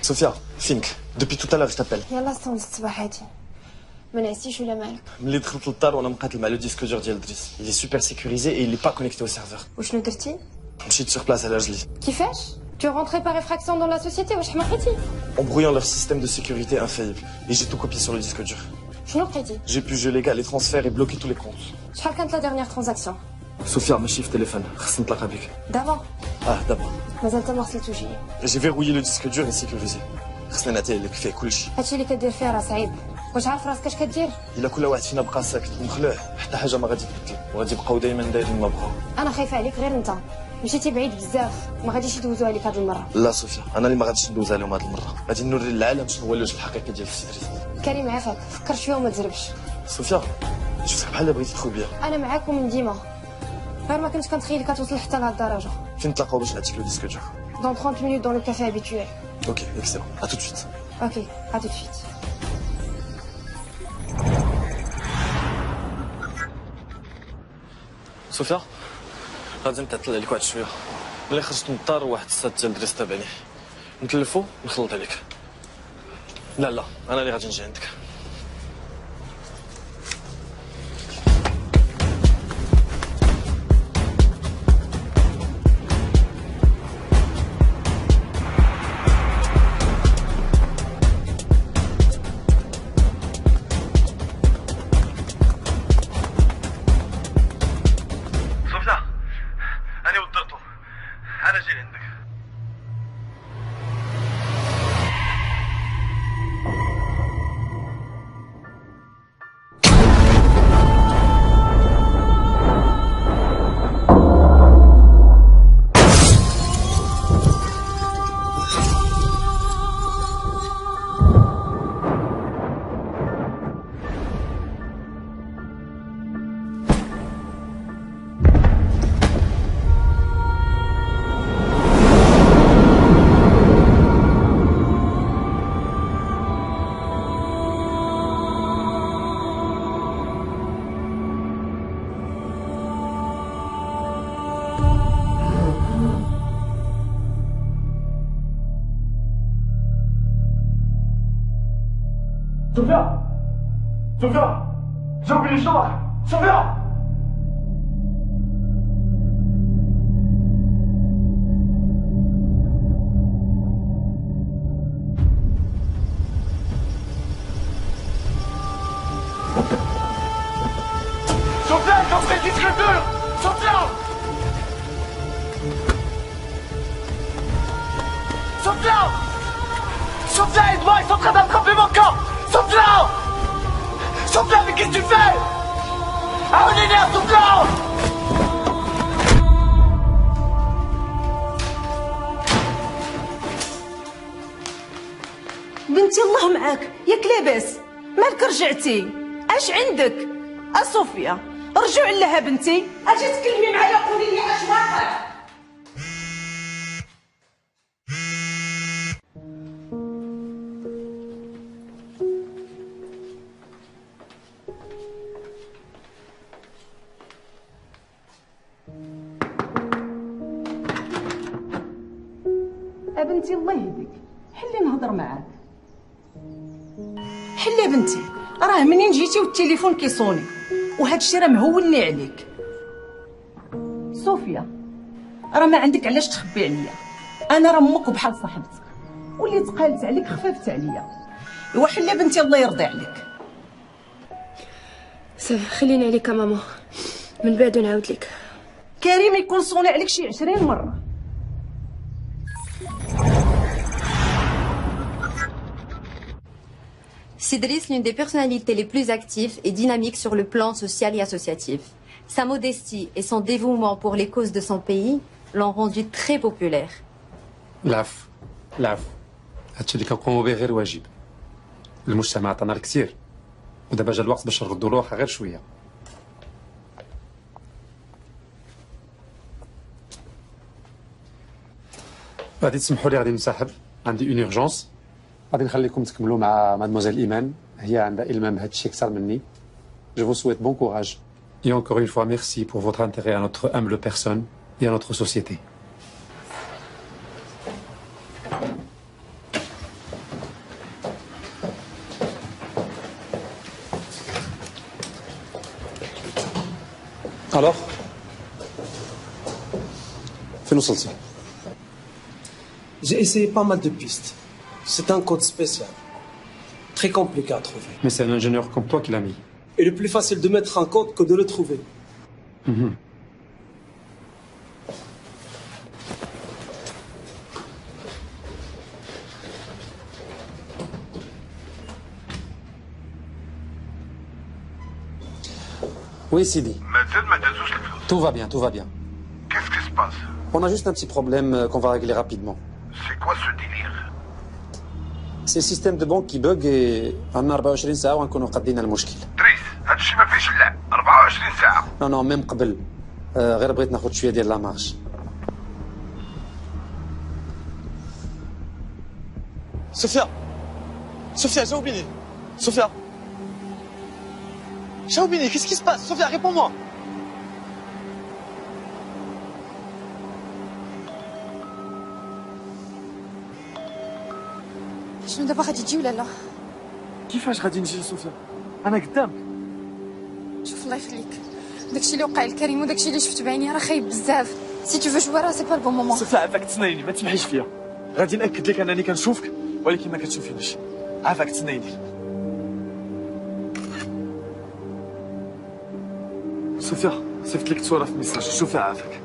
Sophia, Fink, depuis tout à l'heure je t'appelle. يلا استنى صباحاتي ما نعسيش ولا مالك؟ ملي دخلت للدار وانا مقاتل مع لو ديسك دور ديال دريس. Il est super sécurisé et il est pas connecté au serveur. وشنو درتي؟ مشيت sur place على رجلي. كيفاش؟ Tu es rentré par effraction dans la société واش حماقيتي؟ En brouillant leur système de sécurité infaillible. Et j'ai tout copié sur le disque dur. شنو لقيتي؟ J'ai pu geler les transferts et bloquer tous les comptes. شحال كانت لا dernière transaction؟ Sophia, ماشي في تليفون. خصني نتلاقى بك. دابا؟ دابا. مازال تا ما غسلتوش. J'ai verrouillé le disque dur et sécurisé. خصني نعطيه لك فيه كلشي. هادشي اللي كدير فيه راه صعيب. واش عارف راسك اش كدير؟ إلا كل واحد فينا بقى ساكت ومخلوع حتى حاجة ما غادي تبدل وغادي يبقاو دايما دايرين ما بغاو. انا خايفه عليك غير انت. مشيتي بعيد بزاف ما غاديش يدوزوا عليك هاد المره. لا صوفيا، انا اللي ما غاديش ندوز عليهم هاد المره. غادي نوري للعالم شنو هو الوجه الحقيقي ديال السي دريس. كريم عافاك فكر شويه وما تزربش. صوفيا، شفتك بحال بغيتي تدخل بيا. انا معاك ومن ديما. غير ما كنتش كنتخيلك كتوصل حتى لهاد الدرجه. فين نتلاقاو باش نعطيك لو ديسك دور؟ Dans 30 minutes dans le café habituel. Ok, excellent. À tout de suite. Ok, à tout de suite. صوفيا، غادي نتعطل عليك واحد شويه. ملي خرجت من الدار واحد الساد ديال دريس تابعني. نتلفو نخلط عليك. لا انا اللي غادي نجي عندك. Sophia, j'ai oublié les chambres. Sophia. Sophia, ils ont pris le disque dur. Sophia. Sophia. Sophia, aide-moi, ils sont en train d'attraper mon corps. Sophia. Sophia, mais qu'est-ce que tu fais? Ah, on est nerf, Sophia! بنتي الله معاك ياك لاباس مالك رجعتي اش عندك صوفيا رجوع لها بنتي اجي تكلمي معايا قولي لي اش واقع بنتي الله يهديك حلي نهضر معاك حلي بنتي راه منين جيتي والتليفون كيصوني وهذا الشيء راه مهولني عليك صوفيا راه ما عندك علاش تخبي عليا انا راه امك وبحال صاحبتك واللي تقالت عليك خففت عليا ايوا حلي بنتي الله يرضي عليك صافي خليني عليك ماما من بعد نعاود لك كريم يكون صوني عليك شي 20 مره Sidris, l'une des personnalités les plus actives et dynamiques sur le plan social et associatif. Sa modestie et son dévouement pour les causes de son pays l'ont rendu très populaire. العفو هادشي اللي كنقوموا به غير واجب المجتمع عطانا الكثير ودابا جا الوقت باش نردوا له غير شويه غادي تسمحوا لي غادي نسحب عندي اون اورجونس غادي نخليكم تكملوا مع مادموزيل ايمان هي عندها المام بهذا الشيء اكثر مني جو vous souhaite bon courage et encore une fois merci pour votre intérêt à notre humble personne et à notre société Alors فين وصلتي؟ J'ai essayé pas mal de pistes. C'est un code spécial. Très compliqué à trouver. Mais c'est un ingénieur comme toi qui l'a mis. Et le plus facile de mettre un code que de le trouver. Oui, Sidi. مازال ما دازوش الفلوس. Tout va bien, tout va bien. Qu'est-ce qui se passe? On a juste un petit problème qu'on va régler rapidement. C'est quoi ce délire? C'est le système de banque qui bug et عندنا 24 ساعة ونكونوا قادين المشكل. دريس هاد الشيء ما فيهش اللعب 24 ساعة. Non, non, même قبل. غير بغيت ناخذ شوية ديال لا مارج. Sophia Sophia, j'ai oublié. Sophia j'ai oublié, qu'est-ce qui se passe? Sophia, réponds-moi. شنو دابا غادي تجي ولا لا؟ كيفاش غادي نجي صوفيا؟ انا قدامك. شوف الله يخليك، داكشي اللي وقع لكريم وداكشي اللي شفت بعيني راه خايب بزاف. سي تو فو جوي راه سي با البون مومون. صوفيا عافاك تسنايني، ما تسمحيش فيا. غادي ناكد لك انني كنشوفك ولكن ما كتشوفينيش. عافاك تسنايني. صوفيا صيفط لك صورة في ميساج، شوفها عافاك.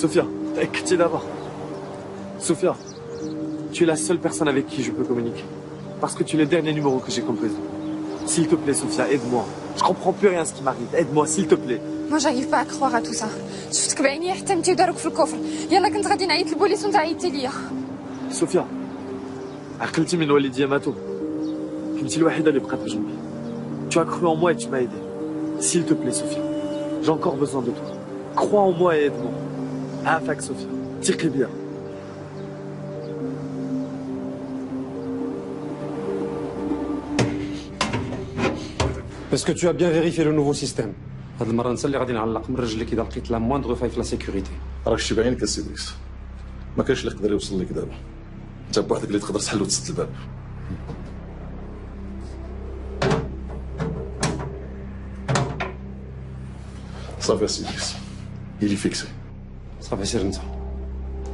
Sophia, t'as d'abord. Sophia, tu es la seule personne avec qui je peux communiquer. Parce que tu es le dernier numéro que j'ai composé. S'il te plaît, Sophia, aide-moi. Je comprends plus rien à ce qui m'arrive. Aide-moi, s'il te plaît. ما j'arrive pas à croire à tout ça. شفتك بعيني حتى انت وداروك في الكفر. يلا كنت غادي نعيط للبوليس وانت عيطتي ليا. Sophia, عقلتي من والدي ماتوا. كنتي الوحيدة اللي بقات بجنبي. Tu as cru en moi et tu m'as aidé. S'il te plaît, Sophia, j'ai encore besoin de toi. Crois en moi et aide-moi. عافاك Sophia, تيقي بيا. Est-ce que tu as bien vérifié le nouveau système? هاد المرة نسى اللي غادي نعلق من رجلك إذا لقيت لا موindre faille في لا sécurité. راك شتي بعينك السيديس. ما كاينش اللي يقدر يوصل لك دابا. انت بوحدك اللي تقدر تحل وتسد الباب. صافي السيديس. إلي فيكسي. صافي سير انت.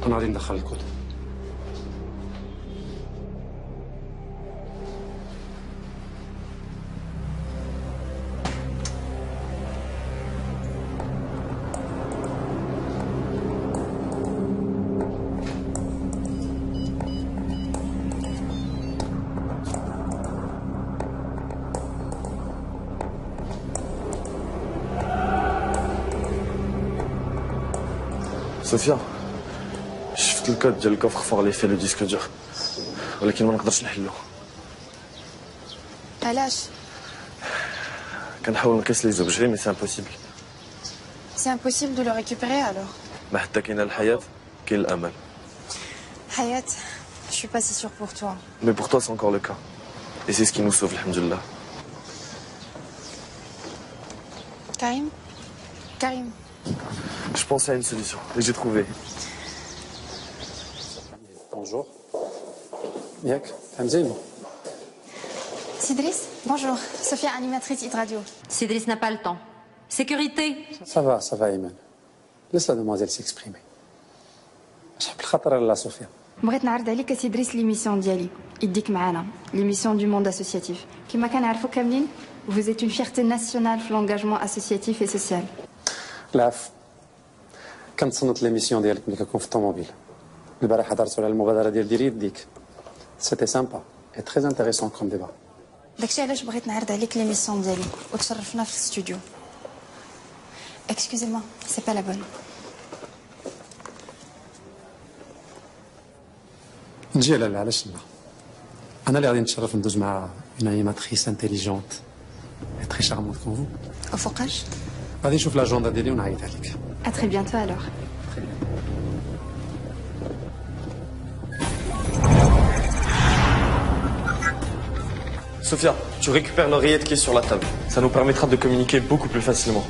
أنا غادي ندخل الكود. صوفيا شفت الكود ديال الكوفر فور اللي فيه لو ديسك دور ولكن ما نقدرش نحلو. علاش؟ كنحاول نقيس لي زوبجي مي سي امبوسيبل. سي امبوسيبل دو لو ريكوبيري الوغ. ما حتى كاينه الحياه كاين الامل. حياة je suis pas si sûre pour toi. Mais pour toi c'est encore le cas. Et c'est ce qui nous sauve, alhamdoulilah. Karim Karim. Je pensais à une solution et j'ai trouvé. Bonjour. ياك فهم زين. Sidris, bonjour. Sophia, animatrice Hit Radio. Cédric n'a pas le temps. Sécurité. Ça va Iman. Laisse la demoiselle s'exprimer. شحال الخطر لا صوفيا. بغيت نعرض عليك سيدريس ليميسيون ديالي يديك معانا ليميسيون دو موند اسوسياتيف كما كنعرفوا كاملين vous êtes une fierté nationale في l'engagement associatif et social. العفو. كنتصنت ليميسيون ديالك ملي كنكون في الطوموبيل. البارح هضرتوا على المبادره ديال ديري يديك. سيتي سامبا et très intéressant comme débat. داكشي علاش بغيت نعرض عليك ليميسيون ديالي وتشرفنا في الاستوديو. Excusez-moi, c'est pas la bonne. نجي لا علاش لا. انا اللي غادي نتشرف ندوز مع une animatrice intelligente et très charmante comme vous. وفوقاش؟ غادي نشوف لاجوندا ديالي ونعيط عليك. À très bientôt alors. Sophia, tu récupères l'oreillette qui est sur la table. Ça nous permettra de communiquer beaucoup plus facilement.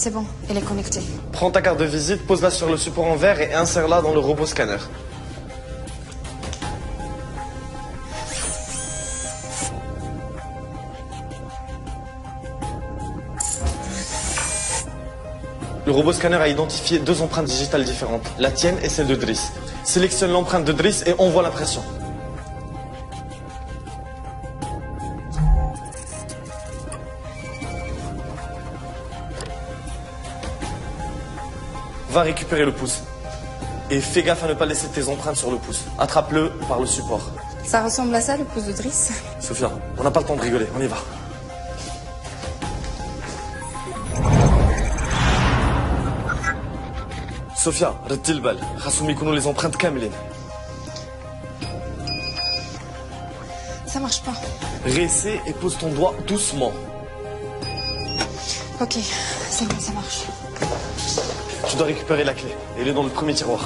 C'est bon, elle est connectée. Prends ta carte de visite, pose-la sur le support en verre et insère-la dans le robot scanner. Le robot scanner a identifié 2 empreintes digitales différentes, la tienne et celle de Driss. Sélectionne l'empreinte de Driss et envoie l'impression. Va récupérer le pouce. Et fais gaffe à ne pas laisser tes empreintes sur le pouce. Attrape-le par le support. Ça ressemble à ça, le pouce de Driss? Sophia, on n'a pas le temps de rigoler, on y va. Sophia, ردي البال، خاصهم يكونوا les empreintes كاملين. Ça marche pas. Réessaie et pose ton doigt doucement. Ok, c'est bon, ça marche. Tu dois récupérer la clé. Elle est dans le premier tiroir.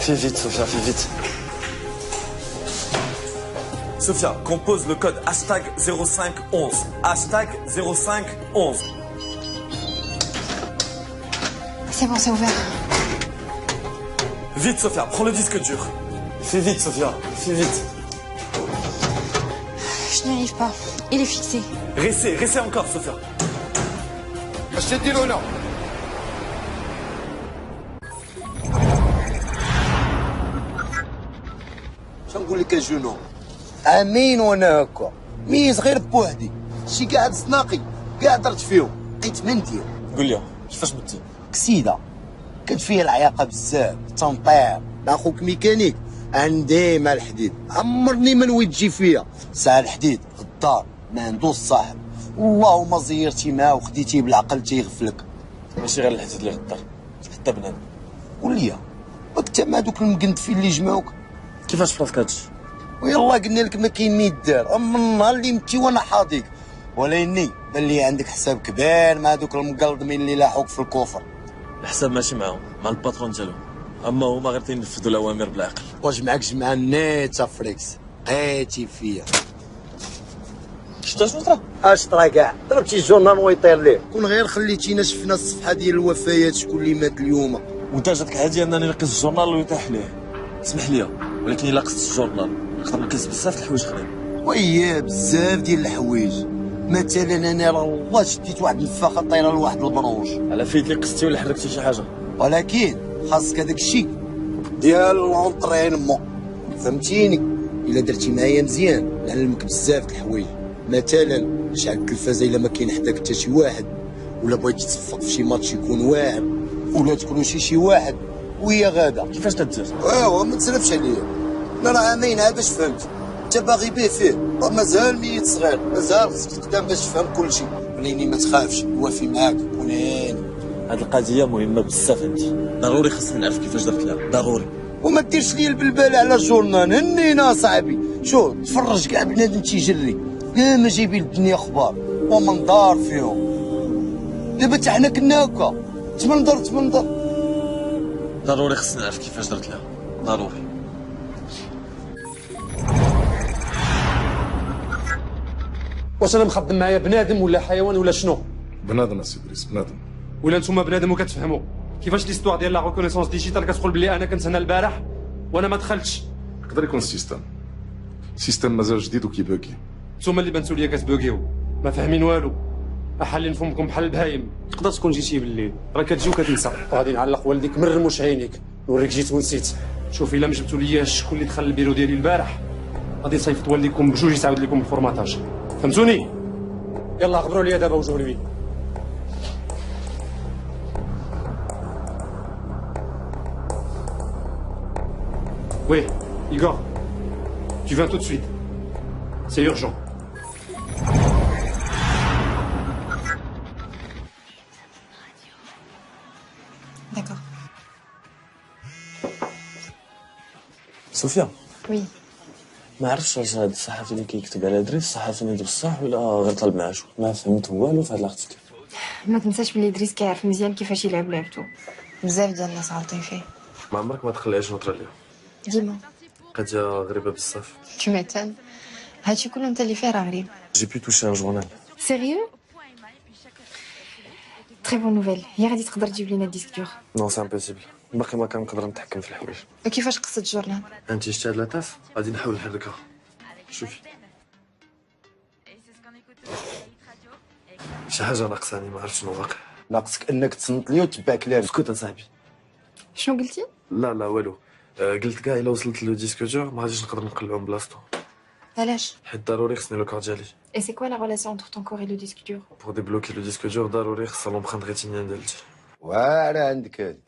Fais vite, Sophia, fais vite. Sophia, compose le code #0511. #0511. C'est bon, c'est ouvert. Vite, Sophia, prends le disque dur. Fais vite, Sophia, fais vite. Je n'y arrive pas. Il est fixé. Réessaie encore, Sophia. اش تديروا هنا؟ شنقول لك اجونو امين وانا هكا ميز غير بوحدي شي قاعد صناقي قاعد درت فيهم لقيت مندير قول لي كيفاش متي؟ كسيده كانت فيها العياقه بزاف تنطير اخوك ميكانيك عندي مع الحديد عمرني ما نويت تجي فيا ساعه الحديد غدار ما عندوش صاحب والله ما زيرتي معاه وخديتيه بالعقل تيغفلك ماشي غير الحديد اللي غدار حتى بنان قول لي وقت مع دوك المقندفين اللي جمعوك كيفاش فراسك هادشي؟ ويلا قلنا لك ما كاين ما يدار من النهار اللي متي وانا حاضيك ولاني بان لي عندك حساب كبير مع دوك المقلدمين اللي لاحوك في الكفر الحساب ماشي معاهم مع الباترون ديالهم اما هما غير تينفذوا الاوامر بالعقل واش معاك جمع نيتا فريكس لقيتي فيا شتا شنو طرا؟ اش طرا كاع ضربتي الجورنال ويطير ليه كون غير خليتينا شفنا الصفحه ديال الوفيات شكون اللي مات اليوم وانت جاتك عادي انني نقص الجورنال ويطيح ليه اسمح لي ولكن الا قصت الجورنال نقدر نقص بزاف د الحوايج اخرين وياه بزاف ديال الحوايج مثلا انا راه والله شديت واحد النفاخه طايره لواحد البروج على فيت اللي قصتي ولا حركتي شي حاجه ولكن خاصك هذاك الشيء ديال لونطرينمون فهمتيني الا درتي معايا مزيان نعلمك بزاف د الحوايج مثلا شعل التلفازه الا ما كاين حداك حتى شي واحد ولا بغيتي تصفق في شي ماتش يكون واعر ولا تكونوا شي واحد وهي غاده كيفاش تدير؟ ايوا ما تسرفش عليا انا راه عامين عاد باش فهمت انت باغي به فيه راه مازال ميت صغير مازال خصك تقدام باش تفهم كل شيء وليني ما تخافش نوافي معاك كون هاني هاد القضيه مهمه بزاف عندي ضروري خصني نعرف كيفاش درت لها ضروري وما ديرش لي البلبله على الجورنال هنينا صاحبي شوف تفرج كاع بنادم تيجري كاع ما جايبين الدنيا اخبار ومنظار فيهم دابا حتى حنا كنا هكا تمنظر ضروري خصني نعرف كيفاش درت لها ضروري واش انا مخدم معايا بنادم ولا حيوان ولا شنو؟ بنادم اسي ادريس بنادم ولا نتوما بنادم وكتفهموا كيفاش ليستوار ديال لا ريكونيسونس ديجيتال كتقول بلي انا كنت هنا البارح وانا ما دخلتش؟ يقدر يكون السيستم مازال جديد وكيباكي نتوما اللي بانتو ليا كتبوكيو ما فاهمين والو احالين فمكم بحال البهايم. تقدر تكون جيتي بالليل راه كتجي وكتنسى وغادي نعلق والديك من رموش عينيك نوريك جيت ونسيت. شوف الا ما جبتو ليا شكون اللي دخل البيرو ديالي البارح غادي نصيفط والديكم بجوج يساعد لكم الفورماتاج فهمتوني؟ يلا غبروا لي دابا وجهوا لي. Oui, Igor, tu viens tout de suite. C'est urgent. D'accord. صوفيا Oui. ما عرفتش واش هاد الصحافي اللي كيكتب على دريس صحافي نيت بصح ولا غير طالب معاشو ما فهمت والو في هاد لاختيك. ما تنساش بلي دريس كيعرف مزيان كيفاش يلعب لعبتو بزاف ديال الناس عارفين فيه. ما عمرك ما تخليهاش نهضر عليها ديما قضيه غريبه بزاف. tu m'étonnes. هادشي كله انت اللي فيه راه غريب. جي بي توشي ان جورنال. Sérieux? Très bonne nouvelle. هي غادي تقدر تجيب لينا الديسك دور. نو سي امبوسيبل باقي ما كنقدر نتحكم في الحوايج. وكيفاش قصت الجورنال؟ انت شتي هاد لاطاف غادي نحاول نحركها. شوفي شي حاجه ناقصاني ما عرفتش شنو واقع. ناقصك انك تصنت لي وتتبع كلامي. اسكت اصاحبي. شنو قلتي؟ لا والو. قلت كاع الا وصلت لو ديسك دور ما غاديش نقدر نقلعو من بلاصتو. علاش؟ حيت ضروري خصني لو كار ديالي. Et c'est quoi la relation entre ton corps et le disque dur? بور ديبلوكي لو ديسك دور ضروري خصها لومبرانت ريتينيان ديالتي. واعره عندك هادي.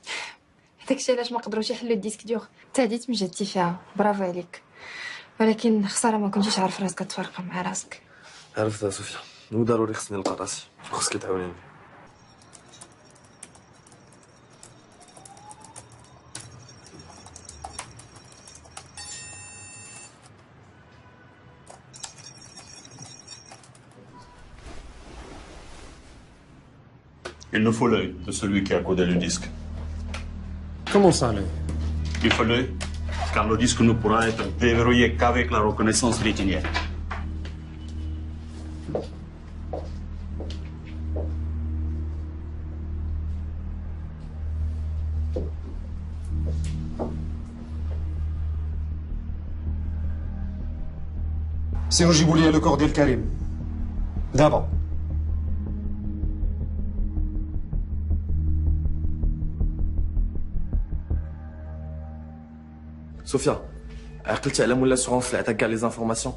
داكشي علاش ما قدروش يحلوا الديسك دور. انت هديت مجهدتي فيها، برافو عليك. ولكن خساره ما كنتيش عارف راسك تفرق مع راسك. عرفتها صوفيا، وضروري خصني نلقى راسي وخصك تعاونيني. Il nous faut l'œil de celui qui a codé le disque. Comment ça, l'œil? Il faut l'œil, car le disque ne pourra être déverrouillé qu'avec la reconnaissance rétinienne. سيروا جيبوا لي لو كور ديال كريم دابا. صوفيا، عقلتي على مولا سورونس اللي عطاك كاع لي زانفورماسيون؟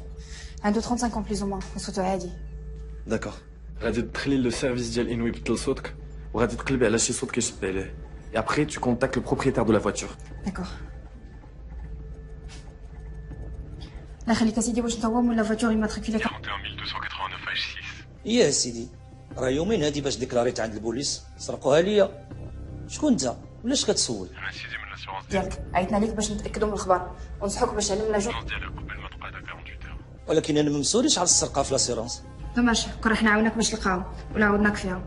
عنده 35 ans plus ou moins وصوته عادي. داكوغ. غادي تدخلي لو سيرفيس ديال انوي بدل صوتك وغادي تقلبي على شي صوت كيشبه عليه. Et après tu contactes le propriétaire de la voiture. D'accord. لا خليك اسيدي واش انت هو ولا فاتور يماتريكولي 41289 H6. يا سيدي راه يومين هادي باش ديكلاريت عند البوليس سرقوها ليا. شكون انت ولاش كتسول؟ انا سيدي من الاسيرونس ديالك عيطنا ليك باش نتاكدوا من الخبر ونصحوك باش علمنا جو. ديالك قبل ما تبقى هذا 48 ساعه. ولكن انا ما مسوليش على السرقه في لاسيرونس. ماشي كون راح نعاونك باش نلقاو ولا عاودناك فيها.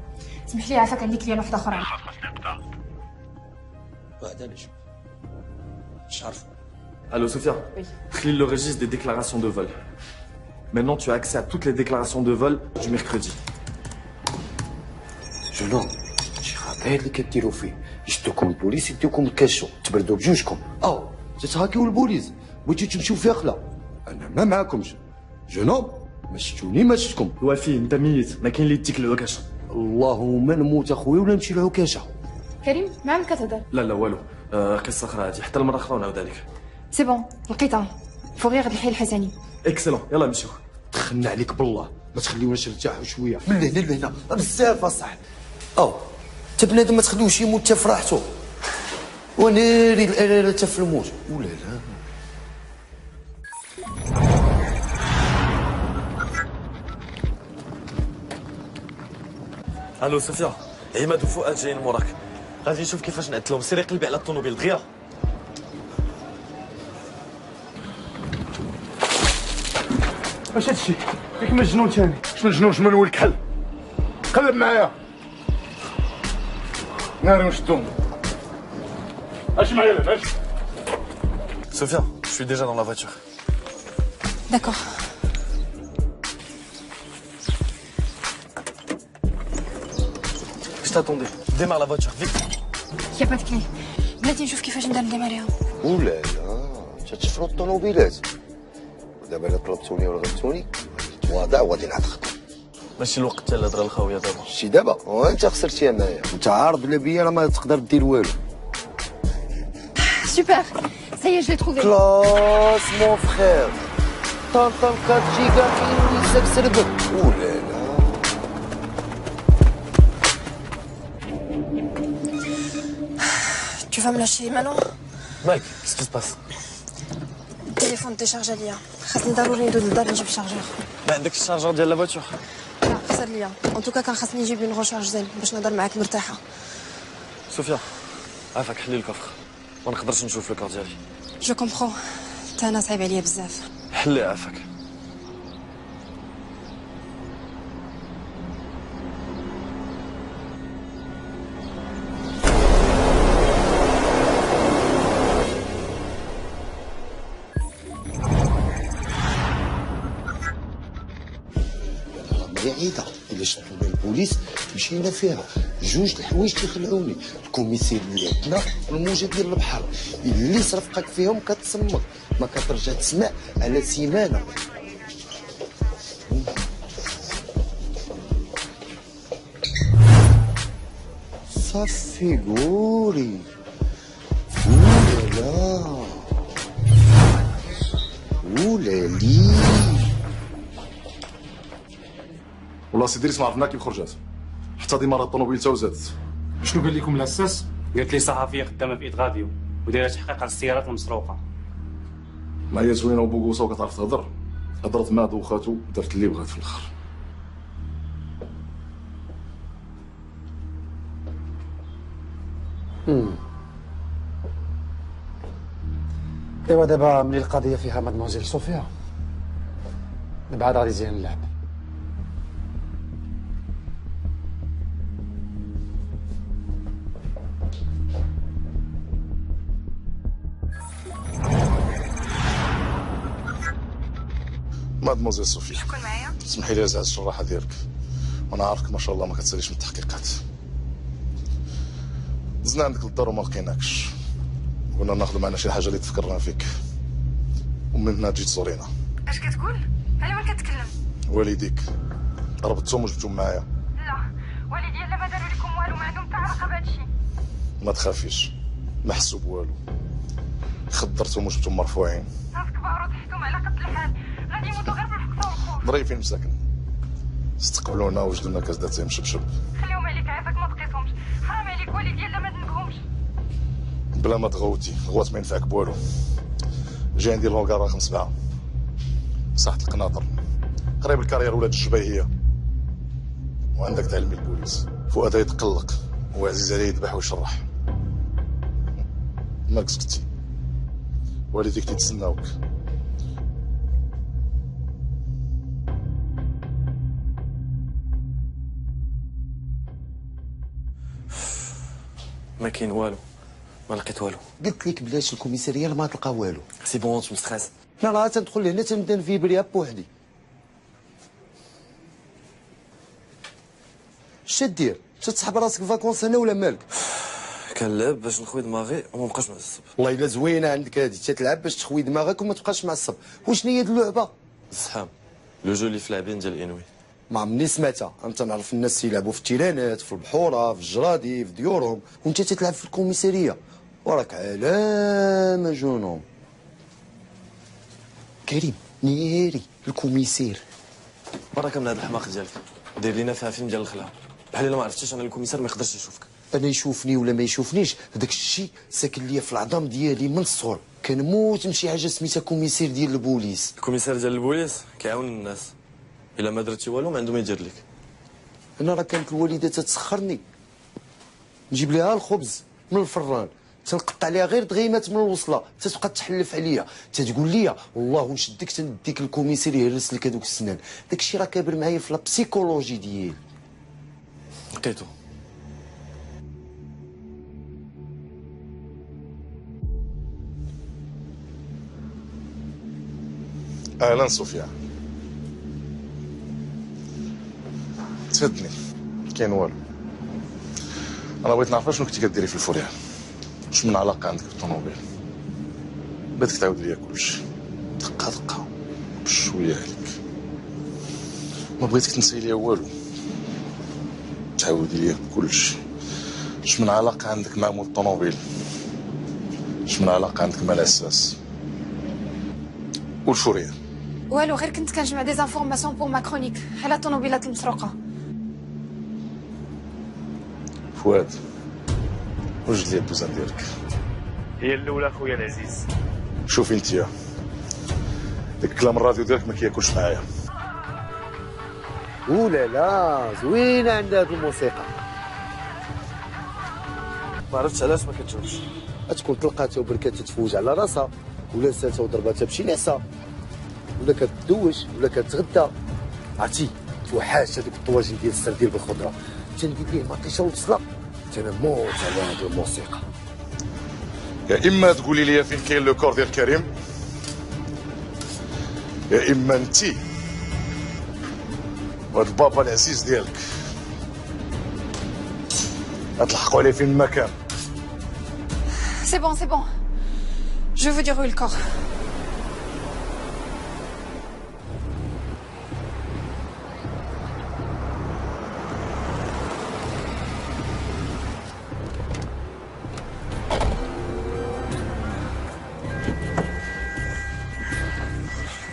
سمح لي عافاك عندي كليان واحد اخرى. خاصني نقطع. وهذا علاش؟ مش عارف. Allô Sophia. Oui. Clean le registre des déclarations de vol. Maintenant tu as accès à toutes les déclarations de vol du mercredi. شنو؟ شي خطير اللي كديروا فيه، يشدوكم البوليس يديوكم الكاشو، تبردوا بجوجكم. تتهاكيو البوليس، بغيتو تمشيو في خلا. انا ما معاكمش. جنوب ما شفتوني ما شفتكم. وفي انت ميت، ما كاين اللي يديك العكاشه. اللهم نموت اخويا ولا نمشي للعكاشه. كريم ما عمرك كتهضر. لا والو. قصه اخرى هادي، حتى المره اخرى ونعاود عليك. سي بون لقيتها. فوغيغ الحي الحسني. اكسلون يلا نمشيو. دخلنا عليك بالله، ما تخليوناش نرتاحوا شويه. من هنا لهنا بزاف اصاحبي. انت بنادم ما تخليوش يموت حتى في راحته. وناري الاريره حتى في الموت. ولا لا. الو صوفيا، عماد وفؤاد جايين موراك. غادي نشوف كيفاش نعدلهم. سيري قلبي على الطوموبيل دغيا. واش هادشي؟ ياك مجنون تاني؟ شنو الجنون شنو نولك حل؟ قلب معايا. ناري ونشدهم. اش معايا لاباس؟ Sophia, je suis déjà dans la voiture. D'accord. Je t'attendais. Démarre la voiture, vite. يا با تكلي. بلاتي نشوف كيفاش ندير نديماريها. ولا لا تتشفروا الطوموبيلات. دابا الا طلبتوني ولا غلبتوني تواضع وغادي نعتقكم. ماشي الوقت تاع الهضره الخاويه دابا. شتي دابا وانت خسرتيها معايا. انت عارض بلا بيا راه ما تقدر دير والو. Super. Ça y est, je l'ai trouvé. كلاس مون فخير. طنطا 4 جيجا كاين يسك سربك. ولا لا. Tu vas me lâcher maintenant? Mike, qu'est-ce qui se passe? التليفون ديشارجا ليا. خاصني ضروري ندوز للدار نجيب شارجور. ما عندكش الشارجور ديال لا فواتور؟ لا خسر ليا. ان توكا كان خاصني نجيب اون روشارج زين باش نهضر معاك مرتاحه. صوفيا، عافاك حلي الكفر. ما نقدرش نشوف الكار ديالي. جو كومبخون. تا انا صعيب عليا بزاف. حلي عافاك. بعيده الا شدونا البوليس مشينا فيها. جوج الحوايج تيخلعوني، الكوميسير اللي عندنا والموجه ديال البحر اللي صرفقك فيهم كتصمك ما كترجع تسمع على سيمانه. صافي قولي. ولا ولا لي والله سي دريس ما عرفنا كيف خرجات، حتى ديمارة الطوموبيل تا وزادت. شنو قال لكم الاساس؟ قالت لي صحفيه خدامه في إدغاديو ودايره تحقيق على السيارات المسروقه. ما هي زوينه وبوكوسه وكتعرف تهضر، هضرت مع دوخاتو ودارت اللي بغات في الاخر. ايوا دابا ملي القضيه فيها مادموزيل صوفيا من بعد غادي يزين اللعب. مادموزيل صوفيا، شكون معايا؟ اسمحي لي ازعج الشراحه ديالك، وانا عارفك ما شاء الله ما كتساليش من التحقيقات. دزنا عندك للدار وما لقيناكش، قلنا ناخذ معنا شي حاجه اللي تفكرنا فيك، ومن هنا تجي تزورينا. اش كتقول؟ على من كتكلم؟ والديك ربطتهم وجبتهم معايا. لا والدي لا ما داروا لكم والو، ما عندهم حتى علاقه بهذا الشيء. ما تخافيش، ما حسوا بوالو، خدرتهم وجبتهم مرفوعين. ناس كبار وتحتهم على قد الحال، غادي يموتوا غير بالفقصه والخوف. ظريفين مساكن، استقبلونا وجدوا لنا كاس داتاي مشبشب. خليهم عليك عافاك ما تقيسهمش، حرام عليك والدي لا ما ذنبهمش. بلا ما تغوتي، غوات ما ينفعك بوالو. جاي ندير لونكار رقم 7 ساحة القناطر قريب الكارير ولاد الجبيهية، وعندك تعلمي البوليس. فؤاد يتقلق وعزيز عليه يذبح ويشرح. مالك سكتي، والديك تيتسناوك. ما كاين والو، ما لقيت والو. قلت لك بلاش الكوميساريه ما تلقى والو. سي بون انت مستريس. لا لا تندخل لهنا تنبدا نفيبريها بوحدي. اش دير؟ تسحب راسك فاكونس هنا ولا مالك؟ كنلعب باش نخوي دماغي وما نبقاش معصب. والله الا زوينه عندك هذه، تتلعب باش تخوي دماغك وما تبقاش معصب. وشنو هي هاد اللعبه؟ الزحام، لو جو اللي في لاعبين ديال انوي. ما عمرني سمعتها، انت نعرف الناس يلعبوا في التيرانات، في البحوره، في الجرادي، في ديورهم، وانت تتلعب في الكوميساريه. وراك علامه جنون. كريم نيري الكوميسير. برك من هذا الحماق ديالك، دير لينا فيها فيلم ديال الخلعه، بحال الا ما عرفتيش انا الكوميسار ما يقدرش يشوفك. انا يشوفني ولا ما يشوفنيش، هذاك الشيء ساكن ليا في العظام ديالي من الصغر. كنموت نمشي حاجه سميتها كوميسير ديال البوليس. الكوميسار ديال البوليس كيعاون الناس، الا ما درتي والو ما عنده ما يدير لك. انا راه كانت الوالده تتسخرني، نجيب لها الخبز من الفران، تنقطع عليها غير دغيمات من الوصله، تتبقى تحلف عليا، تتقول لي والله نشدك تنديك الكوميسير يهرس لك هذوك السنان. داك الشيء راه كابر معايا في لابسيكولوجي ديالي. لقيتو. اهلا صوفيا، تفدني كاين والو. انا بغيت نعرف شنو كنتي كديري في الفوريال، واش من علاقه عندك بالطوموبيل. بغيتك تعاود ليا كلشي دقه دقه بشويه عليك، ما بغيتك تنسي ليا والو، تعاودي ليا كلشي. اش من علاقه عندك مع مول الطوموبيل، اش من علاقه عندك مع الاساس والفوريال. والو غير كنت كنجمع دي زانفورماسيون بور ما كرونيك على الطوموبيلات المسروقه. فؤاد وجد لي الدوزان ديالك. هي الاولى خويا العزيز. شوفي انتيا، داك الكلام الراديو ديالك ما كياكلش معايا. ولا لا زوينه عندها هاد الموسيقى. ما عرفتش علاش ما كتشوفش. تكون تلقاتها وبركات تتفوج على راسها، ولا سالتها وضرباتها بشي نعسه، ولا كتدوش ولا كتغدى. عرفتي توحاش هذوك الطواجن ديال السردين بالخضره، تندير ليه مطيشه وبصله، تنموت على هاد الموسيقى. يا اما تقولي لي فين كاين لو كور ديال كريم، يا اما انتي وهاد البابا العزيز ديالك غتلحقوا عليه فين ما كان. C'est bon. Je veux dire où est le corps.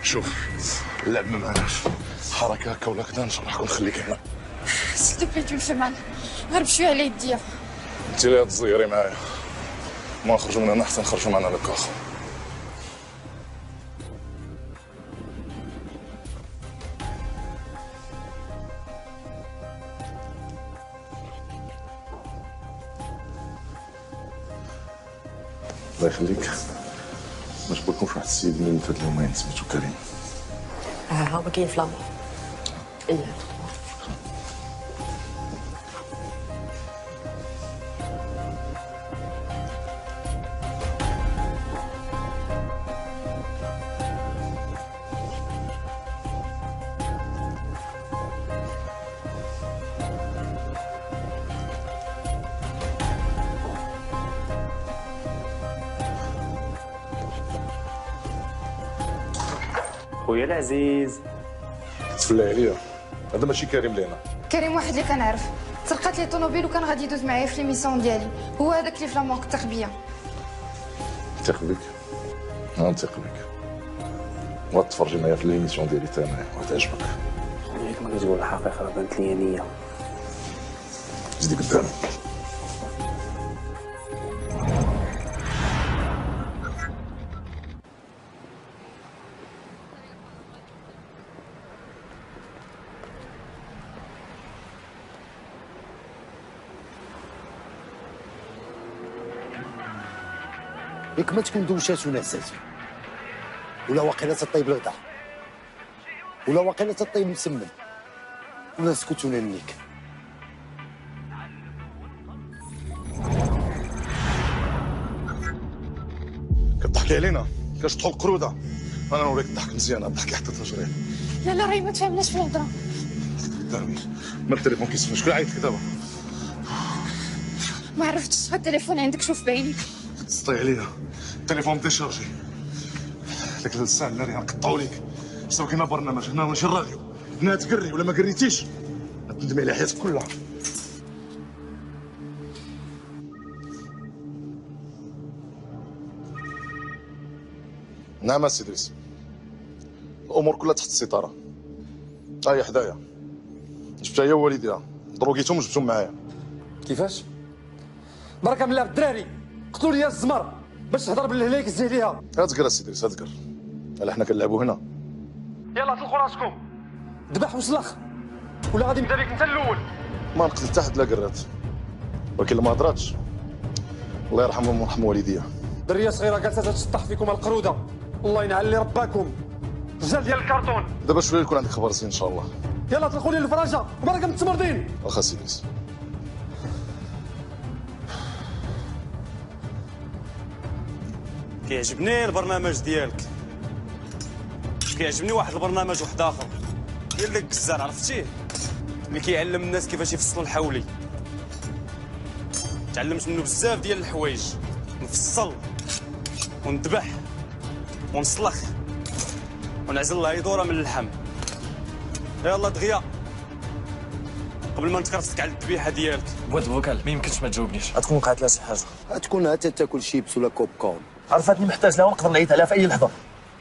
شوف اللعب ما معناش حركه هكا ولا كذا نشرحك ونخليك هنا. سيل تو بلي تو مان هرب شويه على يديا. انت اللي تزيري معايا ما نخرجوا من هنا حتى نخرجوا معنا للكاخ. الله يخليك ما جبركمش واحد السيد من هاد اليومين سميتو كريم. ها هو كاين فلامو. ايه خويا العزيز تفلى عليا هذا ماشي كريم لينا. كريم واحد اللي كنعرف سرقات لي طوموبيل وكان غادي يدوز معايا في ليميسيون ديالي، هو هذاك اللي فلامون كتق بيا. نثق بك نثق بك وتفرجي معايا في ليميسيون ديالي حتى انايا وتعجبك. خويا كما كتقول الحقيقه راه بانت لي نيه. زيدي قدامي. ياك ما تكون دوشات ونعسات ولا واقيلا تطيب الغدا ولا واقيلا تطيب مسمن ولا سكت وننيك. كتضحكي علينا كتشطحوا القروده. انا نوريك الضحك مزيان الضحكي حتى تجري. لا لا راهي ما تفهمناش في الهضره. قدامي ما التليفون كيسمع شكون عيط لك دابا؟ ما عرفتش شحال التليفون عندك شوف بعينيك. تسطي عليا التليفون ديشارجي. ديك الساعه اللي غنقطعوا ليك سوا كاين برنامج هنا ماشي الراديو هنا تقري ولا ما قريتيش غتندمي على حياتك كلها. نعم السي ادريس الامور كلها تحت السيطره. هي حدايا جبتها هي ووالديها دروكيتهم جبتهم معايا. كيفاش؟ بركه من الله بالدراري قتلوا لي الزمر باش تهضر بالهلاك زي ليها. هاتقر السي ادريس هاتقر الا حنا كنلعبوا هنا. يلا طلقوا راسكم ذبح وسلخ ولا غادي نبدا بك انت الاول. ما نقتل حتى حد لا قرات ولكن ما هضراتش الله يرحمهم ويرحم والديها. دريه صغيره جالسه تشطح فيكم القروده الله ينعل لي رباكم رجال ديال الكرتون. دابا شويه يكون عندك خبر زين ان شاء الله. يلا طلقوا لي الفراجه وبركه من التمرضين. واخا سي ادريس. كيعجبني البرنامج ديالك. كيعجبني واحد البرنامج واحد اخر ديال داك الكزار عرفتيه اللي كيعلم الناس كيفاش يفصلوا الحولي. تعلمت منه بزاف ديال الحوايج نفصل ونذبح ونسلخ ونعزل الهيدوره من اللحم. يلا دغيا قبل ما نتكرفسك على الذبيحه ديالك. بواد فوكال ما يمكنش ما تجاوبنيش. غتكون وقعت لها شي حاجه. غتكون حتى تاكل شيبس ولا كوب كون. عرفتني محتاج لها ونقدر نعيط عليها في اي لحظه.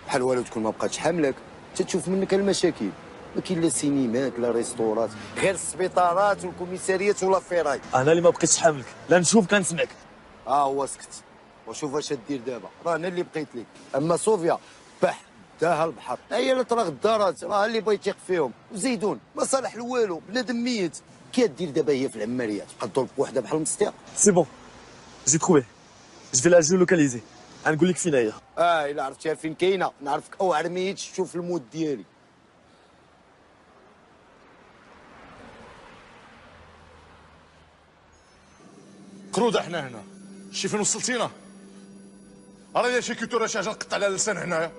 بحال والو تكون ما بقاتش حاملك تتشوف منك المشاكل. ما كاين لا سينيمات لا ريستورات غير السبيطارات والكوميساريات ولا فيراي. انا اللي ما بقيتش حاملك لا نشوف كنسمعك. هو سكت وشوف اش دير دابا راه انا اللي بقيت لك. اما صوفيا بح داها البحر هي اللي طرا غدارات راه اللي بغا يتيق فيهم. وزيدون ما صالح والو بنادم ميت. كي دير دابا هي في العماريات تبقى تضرب بوحده بحال المستيق. سي بون جي تروفي جو في لا جيولوكاليزي غنقول لك فين هي. الا عرفتيها فين كاينه نعرفك اوعر ميت تشوف الموت ديالي. كروده حنا هنا شي فين وصلتينا. راه الا شي كيتو راه شي حاجه نقطع على اللسان هنايا.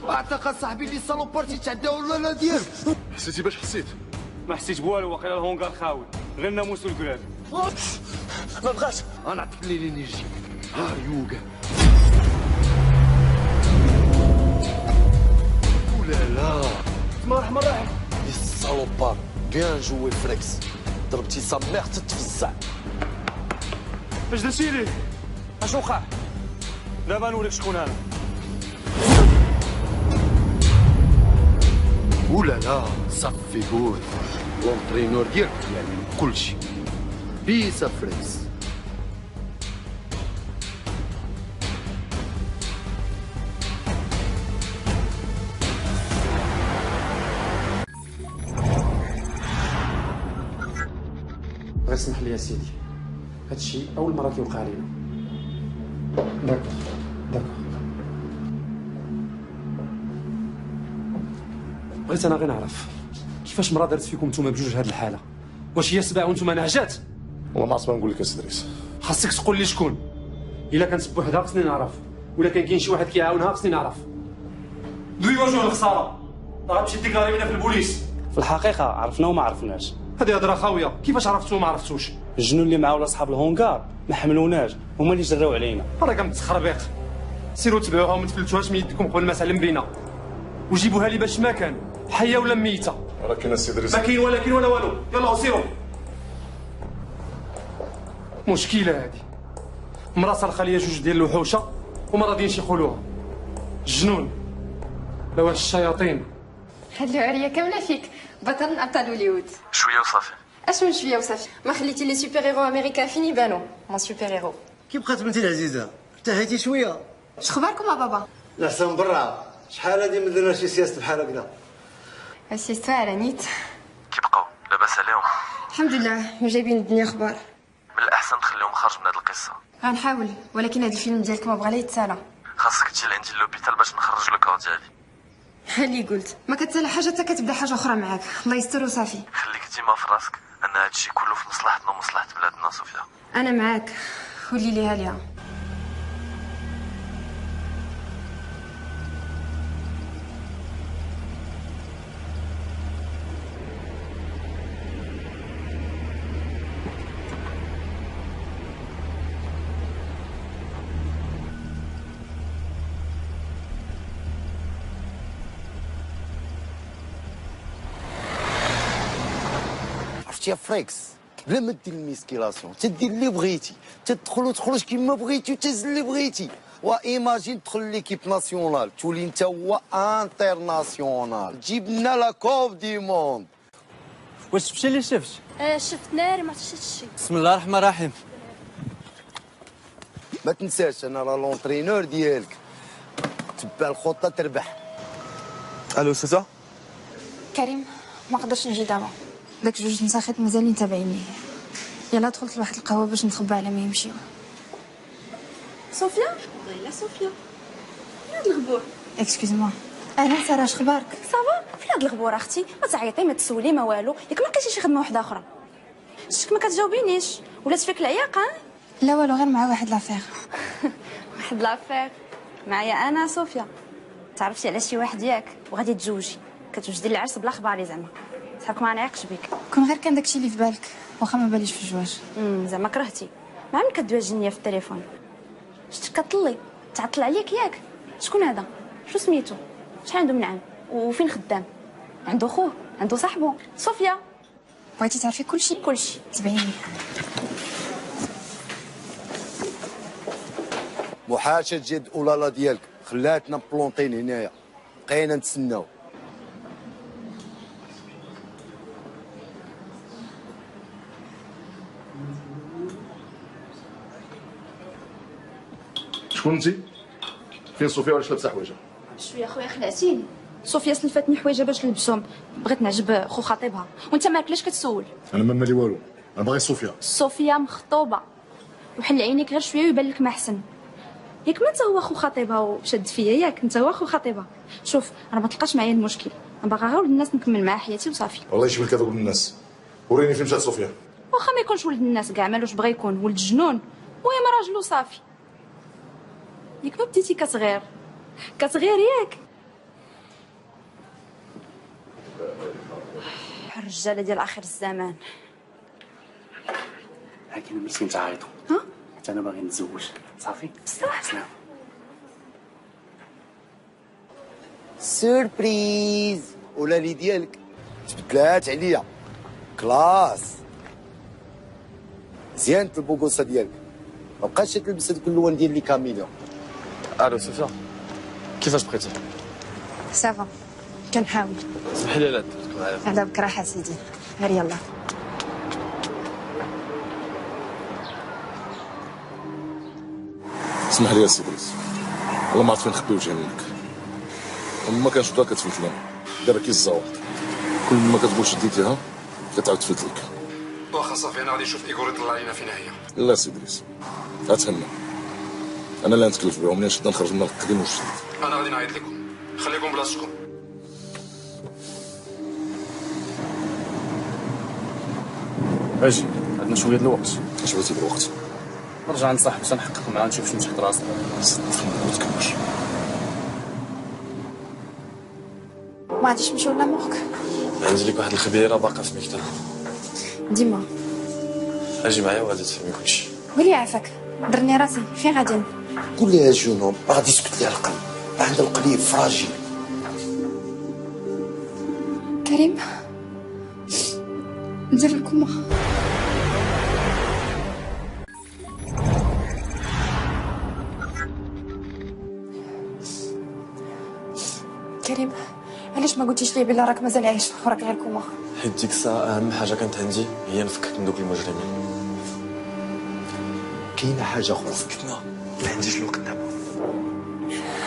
اعتقد صاحبي اللي صالوبارتي تعداو ولا ديالو. حسيتي باش حسيت؟ ما حسيت بوالو واقيلا الهونغار خاوي غير الناموس والكراد. ما بغاش انا عطيك لي لينيرجي. ها يوغا ولا لا مرحبا مرحبا يا صالوبار بيان جوي فريكس. ضربتي صا ميغ تتفزع. اش درتي ليه؟ اش وقع؟ دابا نوريك شكون انا. ولا لا صافي قول لونترينور ديالك يعلم كلشي. بيس فريكس. غير سمح لي يا سيدي، هادشي اول مره كيوقع لينا. داكور داكور. بغيت انا غير نعرف كيفاش مرا دارت فيكم نتوما بجوج هاد الحاله؟ واش هي سبع وانتوما نعجات؟ والله ما عرفت ما نقول لك اسي ادريس. خاصك تقول لي شكون. الا كانت بوحدها خصني نعرف، ولا كان كاين شي واحد كيعاونها خصني نعرف. دوي وجه الخساره، راه غتمشي ديكلاري لينا في البوليس. في الحقيقه عرفنا وما عرفناش. هذه هضره خاويه، كيفاش عرفتو وما عرفتوش؟ الجنون اللي معاه ولا صحاب الهونكار ما حملوناش، هما اللي جراو علينا. راه كنتخربيق. سيروا تبعوها وما تفلتوهاش من يدكم قبل ما سلم بينا، وجيبوها لي باش ما كان حيه ولا ميته. ولكن السي ادريس ما كاين ولا كاين ولا والو. يلا سيروا. مشكله هذه، مرا صرخه ليا جوج ديال الوحوشه وما راضيينش يقولوها. الجنون لا واش الشياطين. هاد العريه كامله فيك، بطل من ابطال هوليوود. شويه وصافي. اش من شويه وصافي؟ ما خليتي لي سوبر هيرو امريكا فين يبانو؟ مون سوبر هيرو. كي بقات بنتي العزيزه انتهيتي شويه. شخباركم يا بابا؟ الاحسن برا. شحال هادي ما درنا شي سياسه بحال هكذا. السيستوار على نيت. كي بقاو لاباس عليهم؟ الحمد لله، جايبين الدنيا اخبار. من الاحسن تخليهم خارج من هاد القصه. غنحاول، ولكن هاد الفيلم ديالك ما بغا لا يتسالى. خاصك تجي لعندي لوبيتال باش نخرج لو كور ديالي. ها اللي قلت، ما كتسالى حاجه حتى كتبدا حاجه اخرى معاك. الله يستر وصافي. خليك ديما في راسك ان هادشي كله في مصلحتنا ومصلحه بلادنا صوفيا. انا معاك، ولي ليها ليها. عرفتي يا فريكس، بلا ما دير الميسكيلاسيون تدير اللي بغيتي، تدخل وتخرج كيما بغيتي وتهز اللي بغيتي. وايماجين تدخل ليكيب ناسيونال تولي انت هو انترناسيونال، تجيب لنا لا كوب دي موند. واش شفتي اللي شفت؟ شفت ناري ما شفتش شي. بسم الله الرحمن الرحيم. ما تنساش انا راه لونترينور ديالك، تبع الخطه تربح. الو سوسه؟ كريم ما قدرش نجي دابا، داك جوج نساخيت مازالين تابعيني. يلا دخلت لواحد القهوه باش نتخبى على ما يمشيو. صوفيا؟ لا صوفيا فين هاد الغبور؟ اكسكيوز موا. اهلا ساره، اش اخبارك؟ صافا فين هاد الغبور اختي؟ ما تعيطي ما تسولي ما والو، ياك ما لقيتي شي خدمه وحده اخرى؟ شتك ما كتجاوبينيش، ولات فيك العياقه؟ لا والو، غير مع واحد لافير. واحد لافير معايا انا صوفيا. تعرفتي على شي واحد ياك وغادي تزوجي، كتوجدي العرس بلا خباري زعما. صحابك ما نعيقش بك. كون غير كان داكشي اللي في بالك، واخا ما باليش في الزواج. زعما كرهتي. مع من كدوي الجنيه في التليفون؟ شتك كطلي تعطل عليك ياك؟ شكون هذا؟ شو سميتو؟ شحال عنده من عام؟ وفين خدام؟ عنده خوه؟ عنده صاحبو؟ صوفيا بغيتي تعرفي كلشي؟ كلشي. تبعيني. محاشة جد اولالا ديالك خلاتنا بلونطين هنايا، بقينا نتسناو. شكون انت؟ فين صوفيا وعلاش لابسه حوايجها؟ شويه خويا خلعتيني. صوفيا سلفتني حوايجها باش نلبسهم، بغيت نعجب خو خطيبها، وانت مالك علاش كتسول؟ انا ما مالي والو، انا باغي صوفيا. صوفيا مخطوبه، وحل عينيك غير شويه ويبان لك ما احسن. ياك ما انت هو خو خطيبها وشد فيا، ياك انت هو خو خطيبها. شوف راه ما تلقاش معايا المشكل، انا باغا غير ولد الناس نكمل معاه حياتي وصافي. والله يجيب لك هذا ولد الناس، وريني فين مشات صوفيا. واخا ما يكونش ولد الناس كاع، مالوش بغا يكون ولد جنون، المهم راجل وصافي. ياك ما بديتي كتغير ياك. الرجاله ديال اخر الزمان. هاكي انا مسكين تعيطوا. ها؟ حتى انا باغي نتزوج صافي. بصح سلام. سوربريز ولالي ديالك تبدلات عليا كلاس. زيانة البوكوسه ديالك، ما بقاش تلبس هذوك اللون ديال لي كاميليون. الو صوفيا كيفاش بقيتي؟ سافا كنحاول. اسمحي لي لا درتك معايا. على بك راحه سيدي، غير يلا. اسمح لي يا سي دريس، والله ما عرفت فين نخبي وجهي منك. ما كانش بدا كتفلت لنا، دابا كي الزواق كل ما كتقول شديتيها كتعاود تفلت لك. واخا صافي انا غادي نشوف ايغور يطلع لينا فينا هي. لا سي دريس اتهنى، انا اللي نتكلف بهم، منين شدنا نخرج من القديم والجديد. انا غادي نعيط لكم، خليكم بلاصتكم. اجي عندنا شويه د الوقت. اش بغيتي بالوقت؟ نرجع نصاحب باش نحقق معاه نشوف شنو تحت راسنا. ما تكملش. ما غاديش نمشيو لامورك. عندي لك واحد الخبيره باقا في المكتب. ديما اجي معايا وغادي تفهمي كلشي. ولي عافاك درني راسي فين غادي؟ قول لها جنون ما غادي يسكت لها القلب، عندها القلب فراجيل. كريم ندير لكم كريم، علاش ما قلتيش لي بلا راك مازال عايش وراك غير كوما؟ حيت ديك الساعه اهم حاجه كانت عندي هي نفكك من دوك المجرمين. كاينه حاجه اخرى فكتنا، ما عنديش الوقت دابا.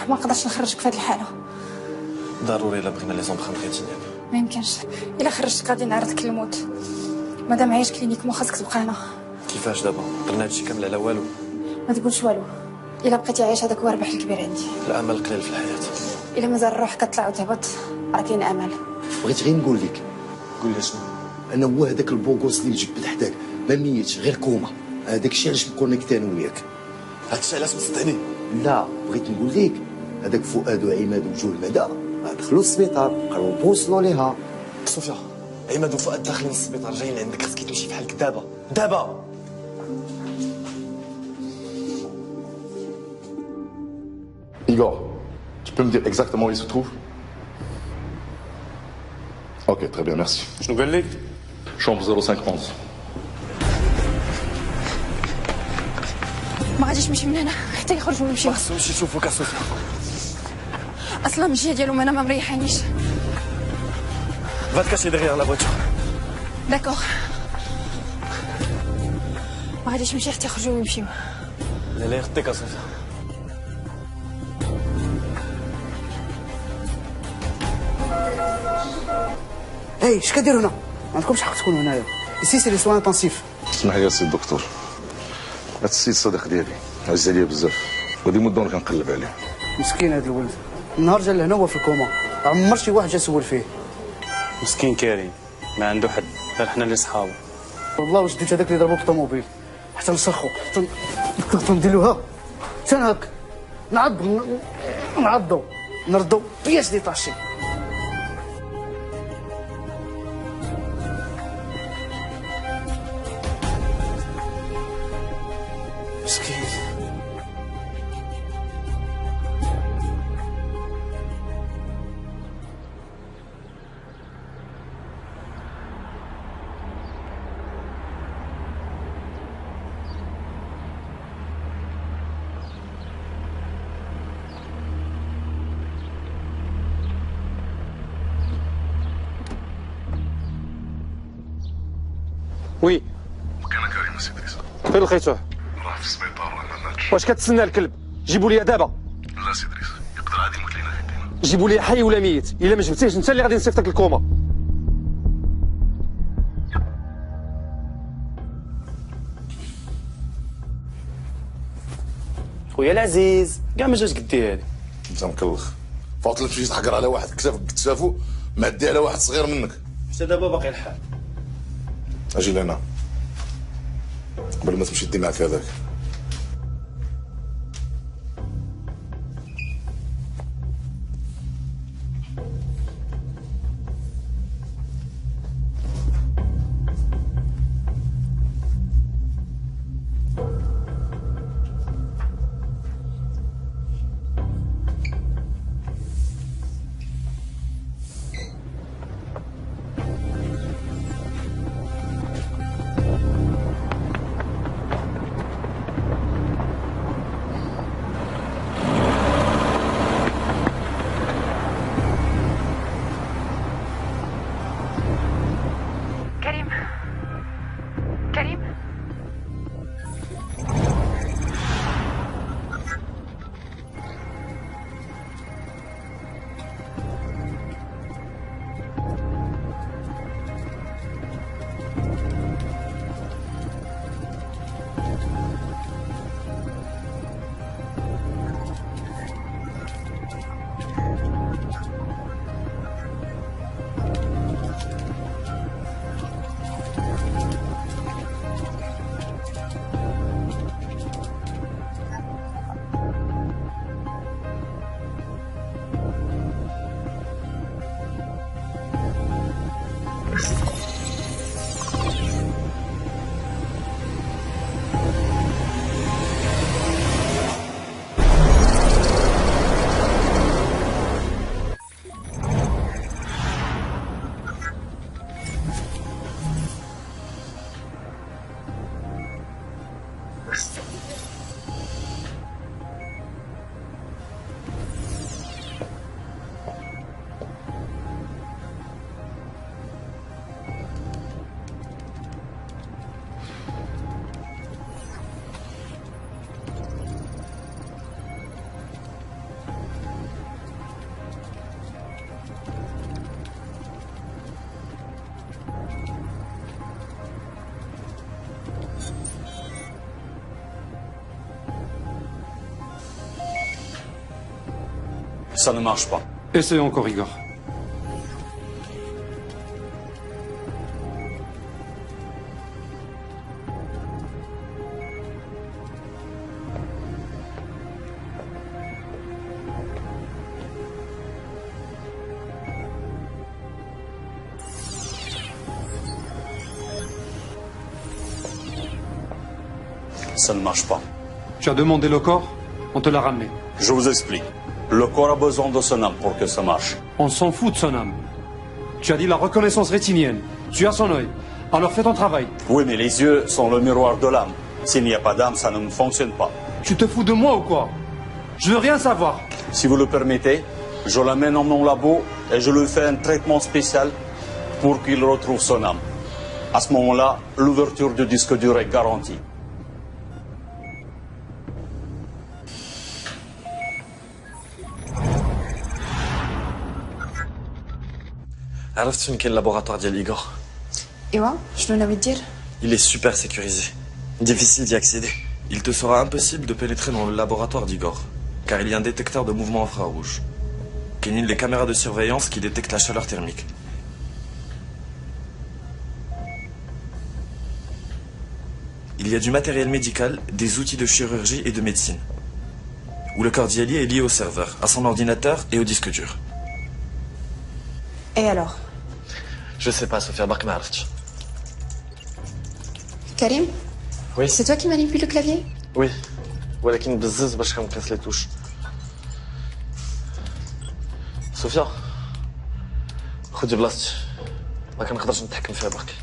ما نقدرش نخرجك في هذه الحاله. ضروري الا بغينا لي زومبخان كيتينيك. ما يمكنش، الا خرجتك غادي نعرضك للموت. مادام عايش كلينيك ما خاصك تبقى هنا. كيفاش دابا؟ درنا هادشي كامل على والو. ما تقولش والو، الا بقيتي عايش هذاك هو الربح الكبير عندي. الامل قليل في الحياه. الا مازال روحك كطلع وتهبط راه كاين امل. بغيت غير نقول لك، قول لي شنو؟ انا هو هذاك البوغوس اللي مجبد حداك ما ميتش غير كوما. هذاك الشيء علاش مكونيكتي انا وياك. هادشي علاش مصدقني؟ لا بغيت نقول لك هذاك فؤاد وعماد وجوه المدى دخلوا السبيطار بقاو بوصلوا ليها. صوفيا عماد وفؤاد داخلين السبيطار جايين عندك، خاصك تمشي بحالك دابا دابا. Igor, tu peux me dire exactement où il se trouve? Ok, très bien, merci. شنو قال لك؟ Chambre 0511. ما غاديش نمشي من هنا حتى يخرجوا ونمشيو. خاصو نمشي نشوفوك صوفيا. اصلا الجهه ديالهم انا ما مريحانيش. Va te cacher derrière la voiture. داكوغ، ما غاديش نمشي حتى يخرجوا ونمشيو. لا يخطيك صوفيا. اي اش كديروا هنا؟ ما عندكمش حق تكونوا هنايا. ici c'est les soins intensifs. اسمح لي يا سي الدكتور، هاد السيد صديق ديالي عز عليا بزاف، غادي مده وانا كنقلب عليه. مسكين هذا الولد، النهار جا لهنا هو في الكوما، عمر شي واحد جا سول فيه. مسكين كريم ما عنده حد، غير حنا اللي صحابه. والله واش درت هذاك اللي ضربو بالطوموبيل حتى نسخو حتى نديروها حتى هاك نعضو نردو بياس ديتاشي. مسكين. وي مكان كريم سي دريس. فين لقيتوه؟ راه في السبيطار ولا ماتش. واش كتسنى الكلب؟ جيبوا لي دابا. لا سي دريس يقدر عادي يموت لينا يدينا. جيبوا لي حي ولا ميت، الا ما جبتيش انت اللي غادي نصيفطك الكوما. خويا العزيز كاع ما جاش قدي هادي. انت مكلخ، فوت اللي تمشي تحقر على واحد كتافك كتافو معدي على واحد صغير منك. حتى دابا باقي الحال. اجي لهنا قبل ما تمشي دي معاك هذاك. Ça ne marche pas. Essaye encore, Igor. Ça ne marche pas. Tu as demandé le corps, on te l'a ramené. Je vous explique. Le corps a besoin de son âme pour que ça marche. On s'en fout de son âme. Tu as dit la reconnaissance rétinienne. Tu as son œil. Alors fais ton travail. Oui, mais les yeux sont le miroir de l'âme. S'il n'y a pas d'âme, ça ne fonctionne pas. Tu te fous de moi ou quoi? Je veux rien savoir. Si vous le permettez, je l'amène en mon labo et je lui fais un traitement spécial pour qu'il retrouve son âme. À ce moment-là, l'ouverture du disque dur est garantie. عرفت فين كاين اللابوغاتوار ديال إيغور؟ ايوا شنو ناوي دير؟ Il est super sécurisé. Difficile d'y accéder. Il te sera impossible de pénétrer dans le laboratoire d'Igor, car il y a un détecteur de mouvement infrarouge. كاينين les caméras de surveillance qui détectent la chaleur thermique. Il y a du matériel médical, des outils de chirurgie et de médecine. Où le corps d'Yali est lié au serveur, à son ordinateur et au disque dur. Et alors? Je sais pas, Sophia, bark ma عرفتش. Karim? Oui. C'est toi qui manipules le clavier? Oui. ولكن بزز باش كنقيس لي توش. صوفيا خدي بلاصتي ما كنقدرش نتحكم فيها برك.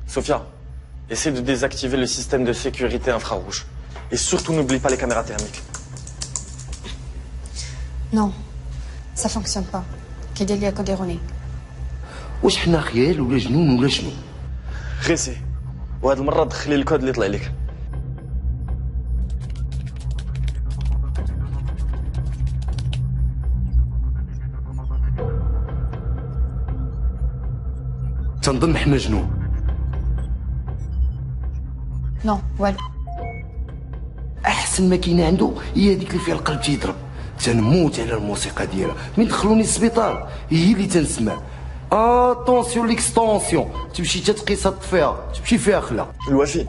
Sophia, essaie de désactiver le système de sécurité infrarouge. Et surtout, n'oublie pas les caméras thermiques. Non, ça fonctionne pas. كيدير ليا كود ايروني. واش حنا خيال ولا جنون ولا شنو؟ غيسي وهاد المرة دخلي الكود اللي طلع لك. تنظن حنا جنون. نو والو. احسن ما كاينه عنده هي هذيك اللي فيها القلب تيضرب. تنموت على الموسيقى ديالها من دخلوني السبيطار هي اللي تنسمع. اتونسيون ليكستونسيون تمشي تتقيسها تطفيها تمشي فيها خلا. الوفي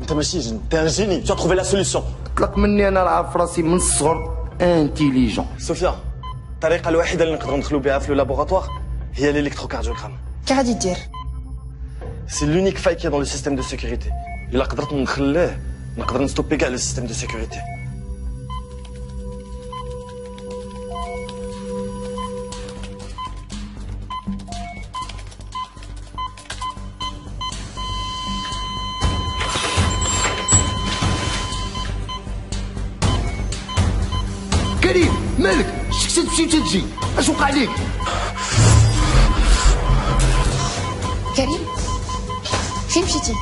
انت ماشي جن انت ان جيني tu as trouvé la solution. طلق مني انا عارف راسي من الصغر انتيليجون. صوفيا الطريقة الوحيدة اللي نقدروا ندخلوا بها في اللابوغاتوار هي الالكتروكارديوغرام. كي غادي دير؟ C'est l'unique faille qu'il y a dans le système de sécurité. إلا قدرت نخليه نقدر نستوبي كاع le système de sécurité. كريم مالك شكت تمشي وتجي اش وقع ليك؟ كريم فين مشيتي؟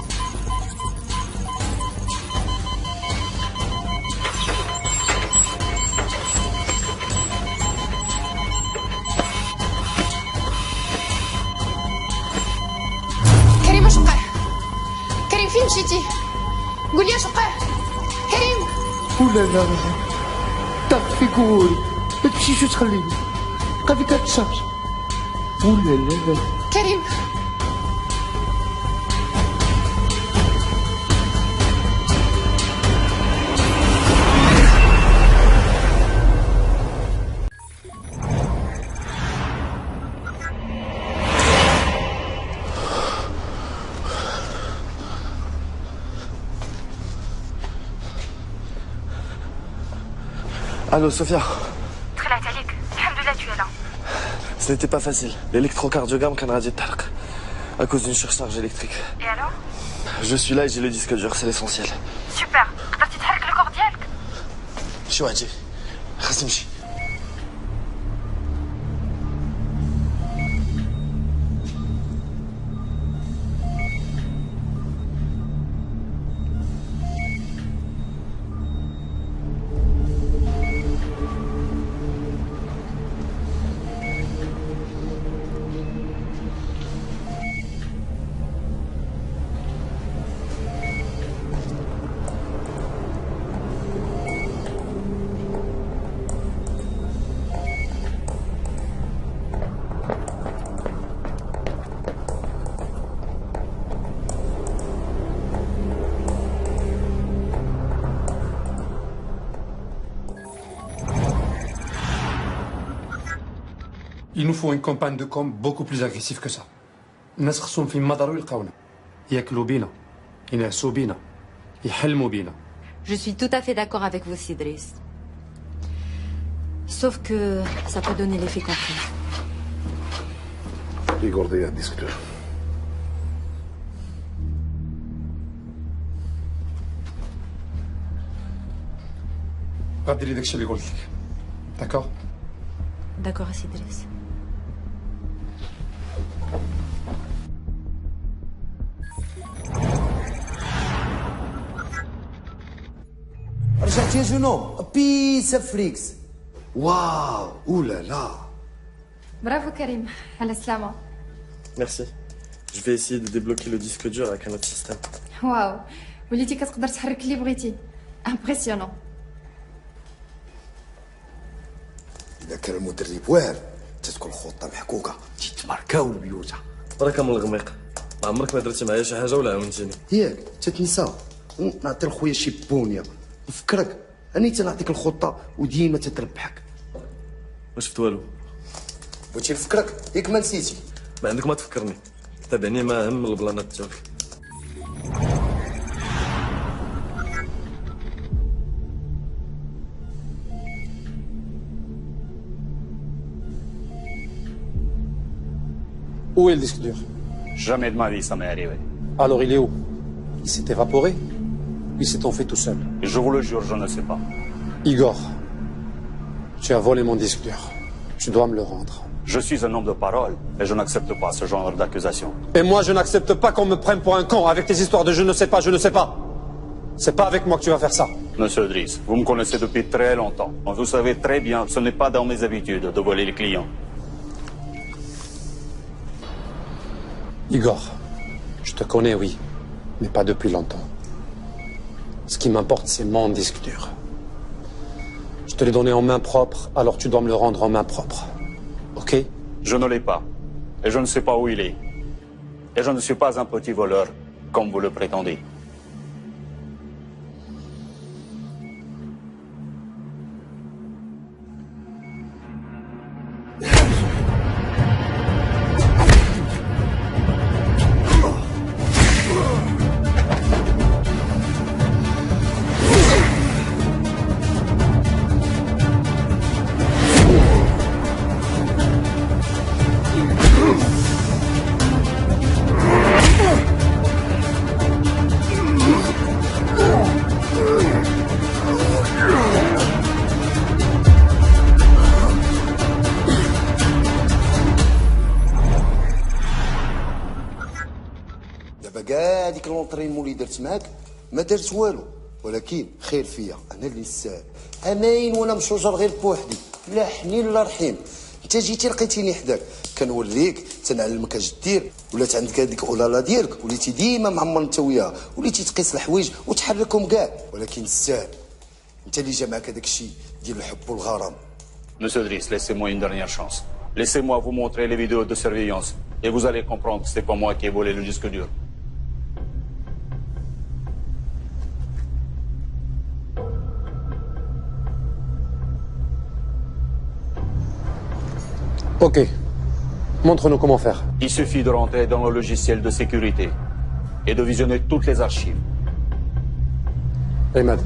كريم اش وقع؟ كريم فين مشيتي؟ قول لي اش وقع؟ كريم ولا لا طاقت في كوري ما تمشيش وتخليني بقى فيك كتشارج. ولا لا كريم Allô, Sophia. دخلت عليك الحمد لله tu es là. Ce n'était pas facile. L'électrocardiogramme كان غادي يتحرق à cause d'une surcharge électrique. Et alors? Je suis là et j'ai le disque dur, c'est l'essentiel. Super. قدرتي تحرك الكور ديالك؟ شي واحد جاي خاص نمشي. Il nous faut une campagne de com beaucoup plus agressive que ça. الناس خصهم فين ما داروا يلقاونا ياكلوا بينا ينعسوا بينا يحلموا بينا. Je suis tout à fait d'accord avec vous, Sidris. Sauf que ça peut donner l'effet contraire. Igor Dia, discuteur. غديري داكشي اللي قلت لك. D'accord? D'accord, Sidris. رجعت يا جنو بيسا فريكس. واو اولا لا. برافو كريم على السلامة. Merci. Je vais essayer de débloquer le disque dur avec un autre système. واو وليتي كتقدر تحرك اللي بغيتي. امبرسيونون. إذا كان المدرب واعر تتكون الخطة محكوكة تيتماركاو البيوت. راك من الغميق، ما عمرك ما درتي معايا شي حاجة ولا عاونتيني. ياك تتنسى نعطي لخويا شي بونية نفكرك أني تنعطيك الخطة وديما تتربحك. ما شفت والو. بغيتي نفكرك ياك ما نسيتي. ما عندك ما تفكرني، تابعني ما هم البلانات تاعك. Où est le disque dur? Jamais de ma vie ça m'est arrivé. Alors il est où? Il s'est évaporé? Il s'est enfui tout seul? Je vous le jure, je ne sais pas. Igor, tu as volé mon disque dur. Tu dois me le rendre. Je suis un homme de parole et je n'accepte pas ce genre d'accusation. Et moi, je n'accepte pas qu'on me prenne pour un con avec tes histoires de je ne sais pas, je ne sais pas. C'est pas avec moi que tu vas faire ça. Monsieur Driss, vous me connaissez depuis très longtemps. Vous savez très bien, ce n'est pas dans mes habitudes de voler les clients. Igor, je te connais, oui, mais pas depuis longtemps. Ce qui m'importe, c'est mon disque dur. Je te l'ai donné en main propre, alors tu dois me le rendre en main propre. Ok? Je ne l'ai pas. Et je ne sais pas où il est. Et je ne suis pas un petit voleur, comme vous le prétendez. كاع ديك لونطريمون اللي درت معاك ما درت والو، ولكن خير فيا انا اللي نساعد. امين وانا مشوجر غير بوحدي، لا حنين لا رحيم. انت جيتي لقيتيني حداك كنوريك تنعلمك اش دير، ولات عندك هذيك اولالا ديالك، وليتي ديما معمر انت وياها، وليتي تقيس الحوايج وتحركهم كاع، ولكن الساهل انت اللي جا معاك هذاك الشيء ديال الحب والغرام. Monsieur Driss, laissez-moi une dernière chance. Laissez-moi vous montrer les vidéos de surveillance et vous allez comprendre que c'est pas moi qui ai volé le disque dur. Ok. Montre-nous comment faire. Il suffit de rentrer dans le logiciel de sécurité et de visionner toutes les archives. Ahmed.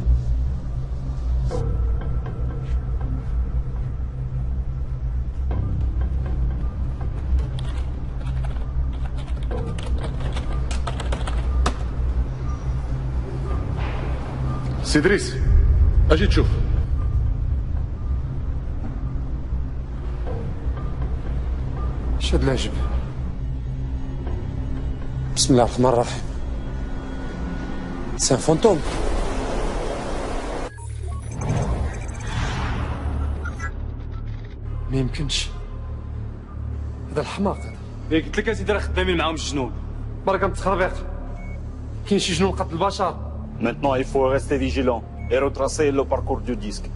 سي دريس اجي تشوف. شد العجب. بسم الله الرحمن الرحيم. سي ان فونتوم. ما يمكنش، هذا الحماق هذا. قلت لك اسيدي راه خدامين معاهم الجنون. برك متخربيق. كاين شي جنون قتل البشر. Maintenant, il faut rester vigilant et retracer le parcours du disque.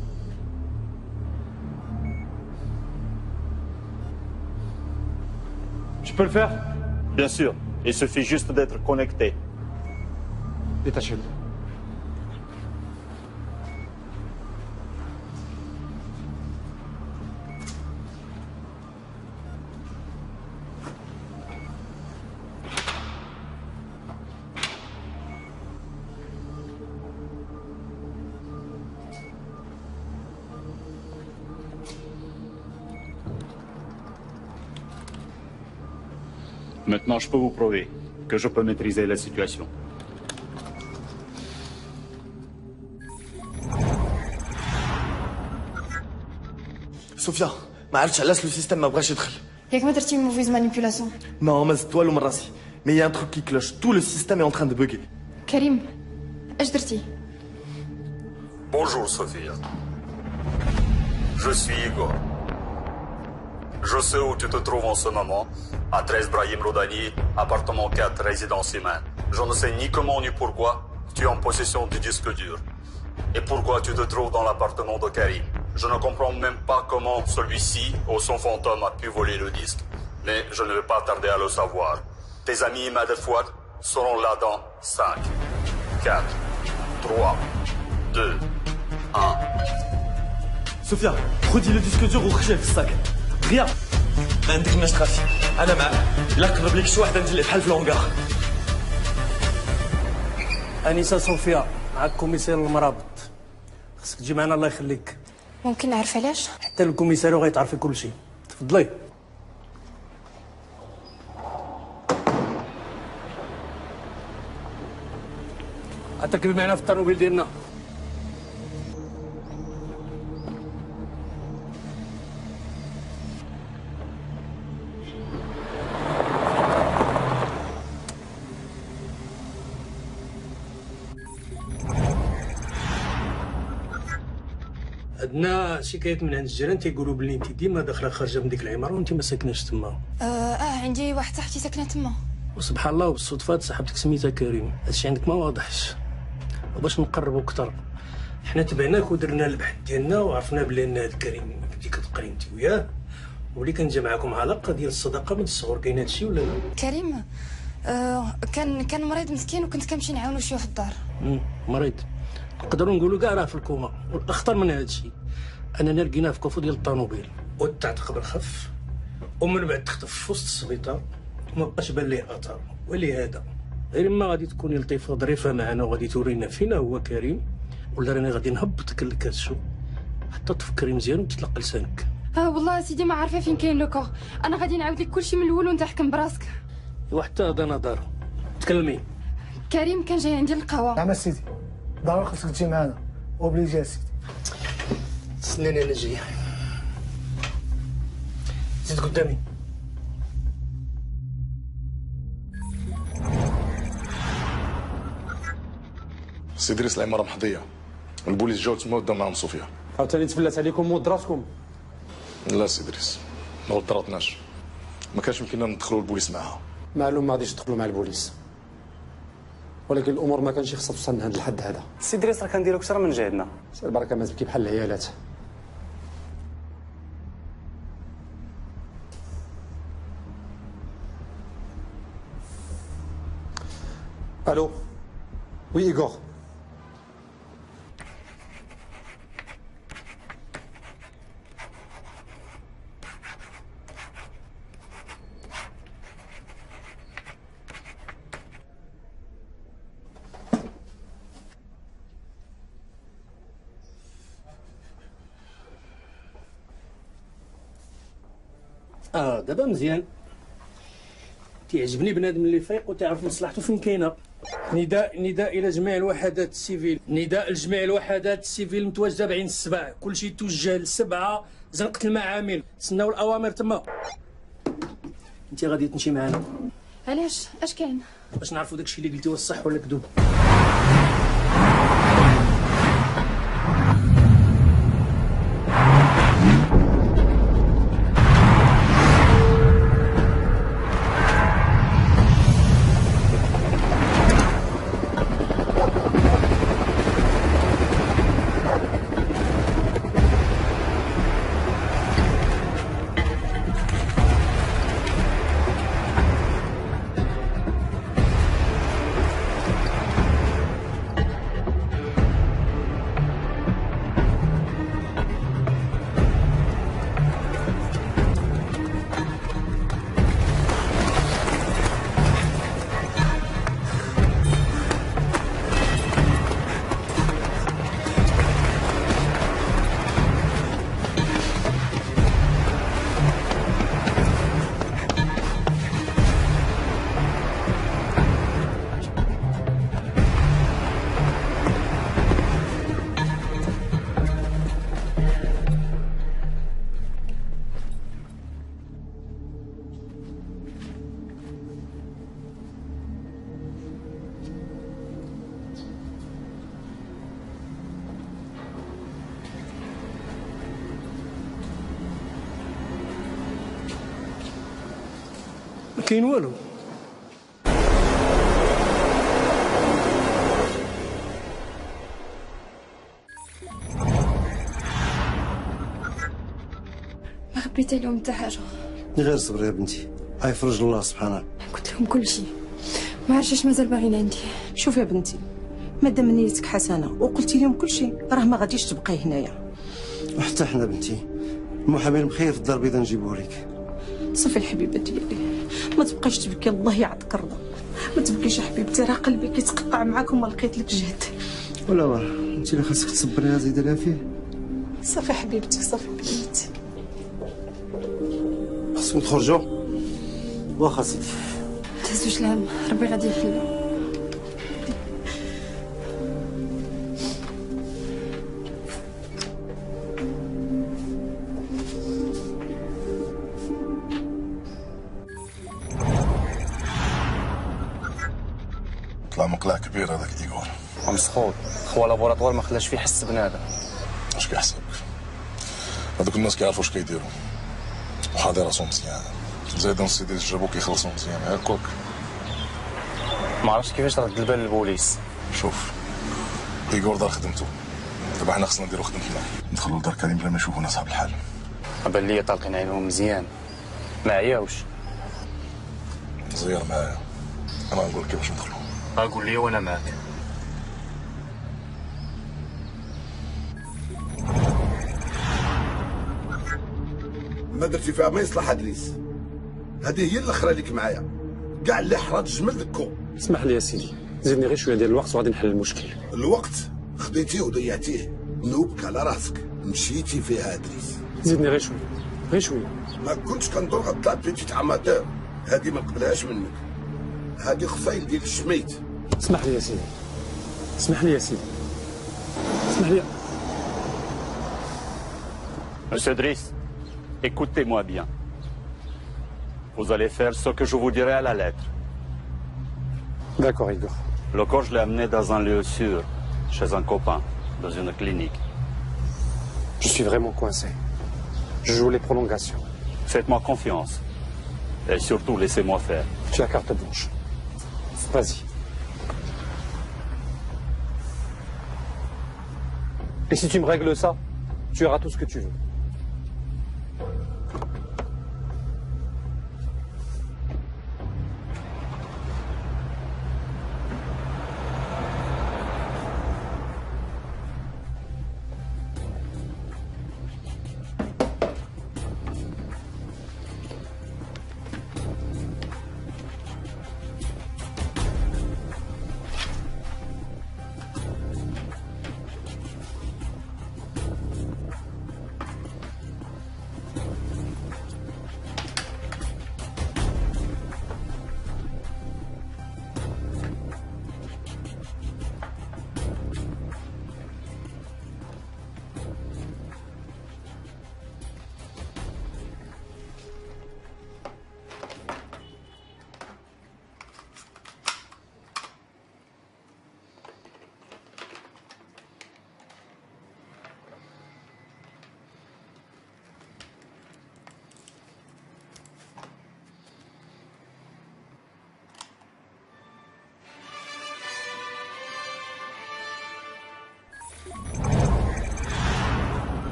Tu peux le faire? Bien sûr, il suffit juste d'être connecté. Détachez-le. Maintenant, je peux vous prouver que je peux maîtriser la situation. Sofia, ما عرفتش علاش لو سيستيم ما بغاش يدخل. ياك ما درتي موفيز مانيبيولاسيون. Non, ما زدت والو من راسي. Mais il y a un truc qui cloche. Tout le système est en train de bugger. كريم اش درتي؟ Bonjour Sophia. Je suis Igor. Je sais où tu te trouves en ce moment, à 13 Brahim Rodani, appartement 4, résidence humaine. Je ne sais ni comment ni pourquoi tu es en possession du disque dur. Et pourquoi tu te trouves dans l'appartement de Karim. Je ne comprends même pas comment celui-ci, ou son fantôme, a pu voler le disque. Mais je ne vais pas tarder à le savoir. Tes amis Imad El Fouad seront là dans 5, 4, 3, 2, 1. Sofia, redis le disque dur وخرجي في الساك. Rien. ما عندكناش تخافي. أنا معك. إلا قرب لك شي واحد أنت اللي بحال في الهونغار. أنسة صوفيا معك كوميسير المرابط. خصك تجي معنا الله يخليك. ممكن نعرف علاش؟ حتى الكوميساريو غيتعرفي كل شيء. تفضلي. غتركبي معنا في الطوموبيل ديالنا. عندنا شكايات من عند الجيران تيقولوا بلي انت ديما داخله خارجه من ديك العماره وانت ما ساكناش تما. عندي واحد صاحبتي ساكنه تما. وسبحان الله وبالصدفه صاحبتك سميتها كريم. هادشي عندك ما واضحش. وباش نقربوا اكثر حنا تبعناك ودرنا البحث ديالنا وعرفنا بلي ان هاد كريم كنتي كتقري انت وياه ولي كان جا معاكم علاقه ديال الصداقه من الصغر. كاين هادشي ولا لا؟ كريم كان مريض مسكين وكنت كنمشي نعاونو شويه في الدار. مريض نقدروا نقولوا كاع راه في الكوما. والاخطر من هادشي اننا لقيناه في كوفو ديال الطوموبيل وتعتق بالخف ومن بعد تخطف في وسط السبيطار وما بقاش بان ليه اثار. ولهذا غير ما غادي تكوني لطيفه ظريفه معنا وغادي تورينا فينا هو كريم ولا راني غادي نهبطك لك هادشو حتى تفكري مزيان وتطلق لسانك. والله سيدي ما عارفه فين كاين لو كور. انا غادي نعاود لك كلشي من الاول وانت حكم براسك. وحتى هذا نظر تكلمي. كريم كان جاي عندي القهوه. نعم سيدي ضروري خصك تجي معنا اوبليجي سيدي. تسناني انا جاي. زيد قدامي. سي دريس العماره محظيه. البوليس جاو تما وداو معاهم صوفيا. عاوتاني تفلت عليكم ودراتكم. لا سي دريس ما ودراتناش. ما كانش يمكننا ندخلوا البوليس معاها. معلوم ما غاديش تدخلوا مع البوليس. ولكن الامور ما كانش خصها توصل لهذا الحد هذا. سي دريس راه كنديرو كثر من جهدنا. سير البركه ما تبكي بحال العيالات. الو وي ايغور. دابا مزيان. تيعجبني بنادم اللي فايق وتعرف مصلحته فين كاينه. نداء الى جميع الوحدات السيفيل. نداء لجميع الوحدات السيفيل المتواجده بعين السبع. كلشي توجه للسبعه زنقه المعامل. تسناو الاوامر تما. انت غادي تمشي معنا. علاش اش كاين؟ باش نعرفوا داكشي اللي قلتي واش صح ولا كذوب. كاين والو. ما خبيت لهم حتى حاجه. غير صبري يا بنتي، غيفرج الله سبحانه. قلت لهم كل شيء، ما عرفتش اش مازال باغيين عندي. شوف يا بنتي، مادام نيتك حسنه وقلتي لهم كل شيء راه ما غاديش تبقاي هنايا. وحتى حنا بنتي المحامي المخير في الدار البيضاء نجيبوه لك. صافي الحبيبه ديالي، ما تبقايش تبكي، الله يعطيك الرضا. ما تبكيش يا حبيبتي، راه قلبي كيتقطع معاك وما لقيت لك جهد. ولا واه انت اللي خاصك تصبري زايده لها فيه. صافي حبيبتي، صافي بنيتي. خاصكم تخرجوا. واخا سيدي. تهزوش الهم، ربي غادي يحلو. طلع مقلع كبير هذاك ايغور. مسخوط خوا لابوراتوار ما خلاش فيه حس بنادم. اش كيحسبك؟ هذوك الناس كيعرفوا اش كيديروا وحاضي راسهم مزيان. زايدين السيدي اللي جابوك كيخلصوا مزيان هاكوك. ما عرفتش كيفاش رد البال للبوليس. شوف ايغور دار خدمته، دابا حنا خصنا نديرو خدمتنا، ندخلوا لدار كريم بلا ما يشوفونا صاحب الحال. بان لي طالقين عينهم مزيان، ما عياوش. زير معايا، انا غنقول لك كيفاش ندخلوا. قول لي وانا معاك. ما درتي فيها ما يصلح ادريس. هذه هي الاخرى ليك معايا، كاع اللي حرات الجمل ذكو. اسمح لي يا سيدي، زيدني غير شويه ديال الوقت وغادي نحل المشكل. الوقت خديتيه وضيعتيه، نوبك على راسك، مشيتي فيها ادريس. زيدني غير شويه، غير شويه. ما كنتش كنظن غطلع بيتي عماتور، هذه ما نقبلهاش منك. هذه خصايل ديال الشميت. اسمح لي يا سيدي، اسمح لي يا سيدي، اسمح لي. Monsieur Driss, écoutez-moi bien. Vous allez faire ce que je vous dirai à la lettre. D'accord, Igor. Le corps, je l'ai amené dans un lieu sûr, chez un copain, dans une clinique. Je suis vraiment coincé. Je joue les prolongations. Faites-moi confiance. Et surtout, laissez-moi faire. Tu as carte blanche. Vas-y. Et si tu me règles ça, tu auras tout ce que tu veux.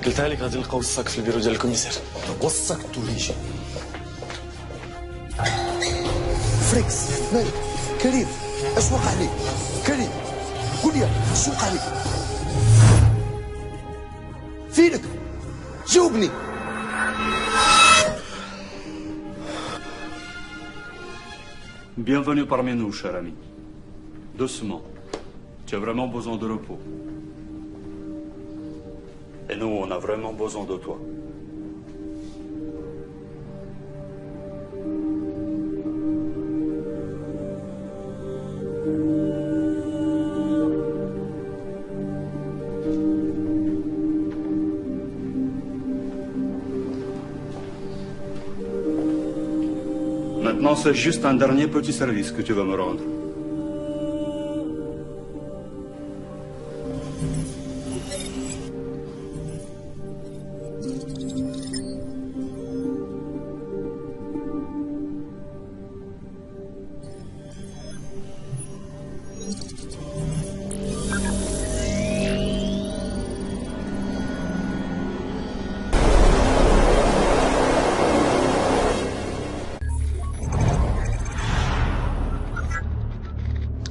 قلتها لك غادي نلقاو الصاك في البيرو ديال الكوميسير. وصاك توليجي فريكس مالك كريم؟ اش وقع لك كريم؟ قول لي اش وقع لك؟ فينك؟ جاوبني. Bienvenue parmi nous, cher ami. Doucement. Tu as vraiment besoin de repos. Et nous, on a vraiment besoin de toi. Maintenant, c'est juste un dernier petit service que tu vas me rendre.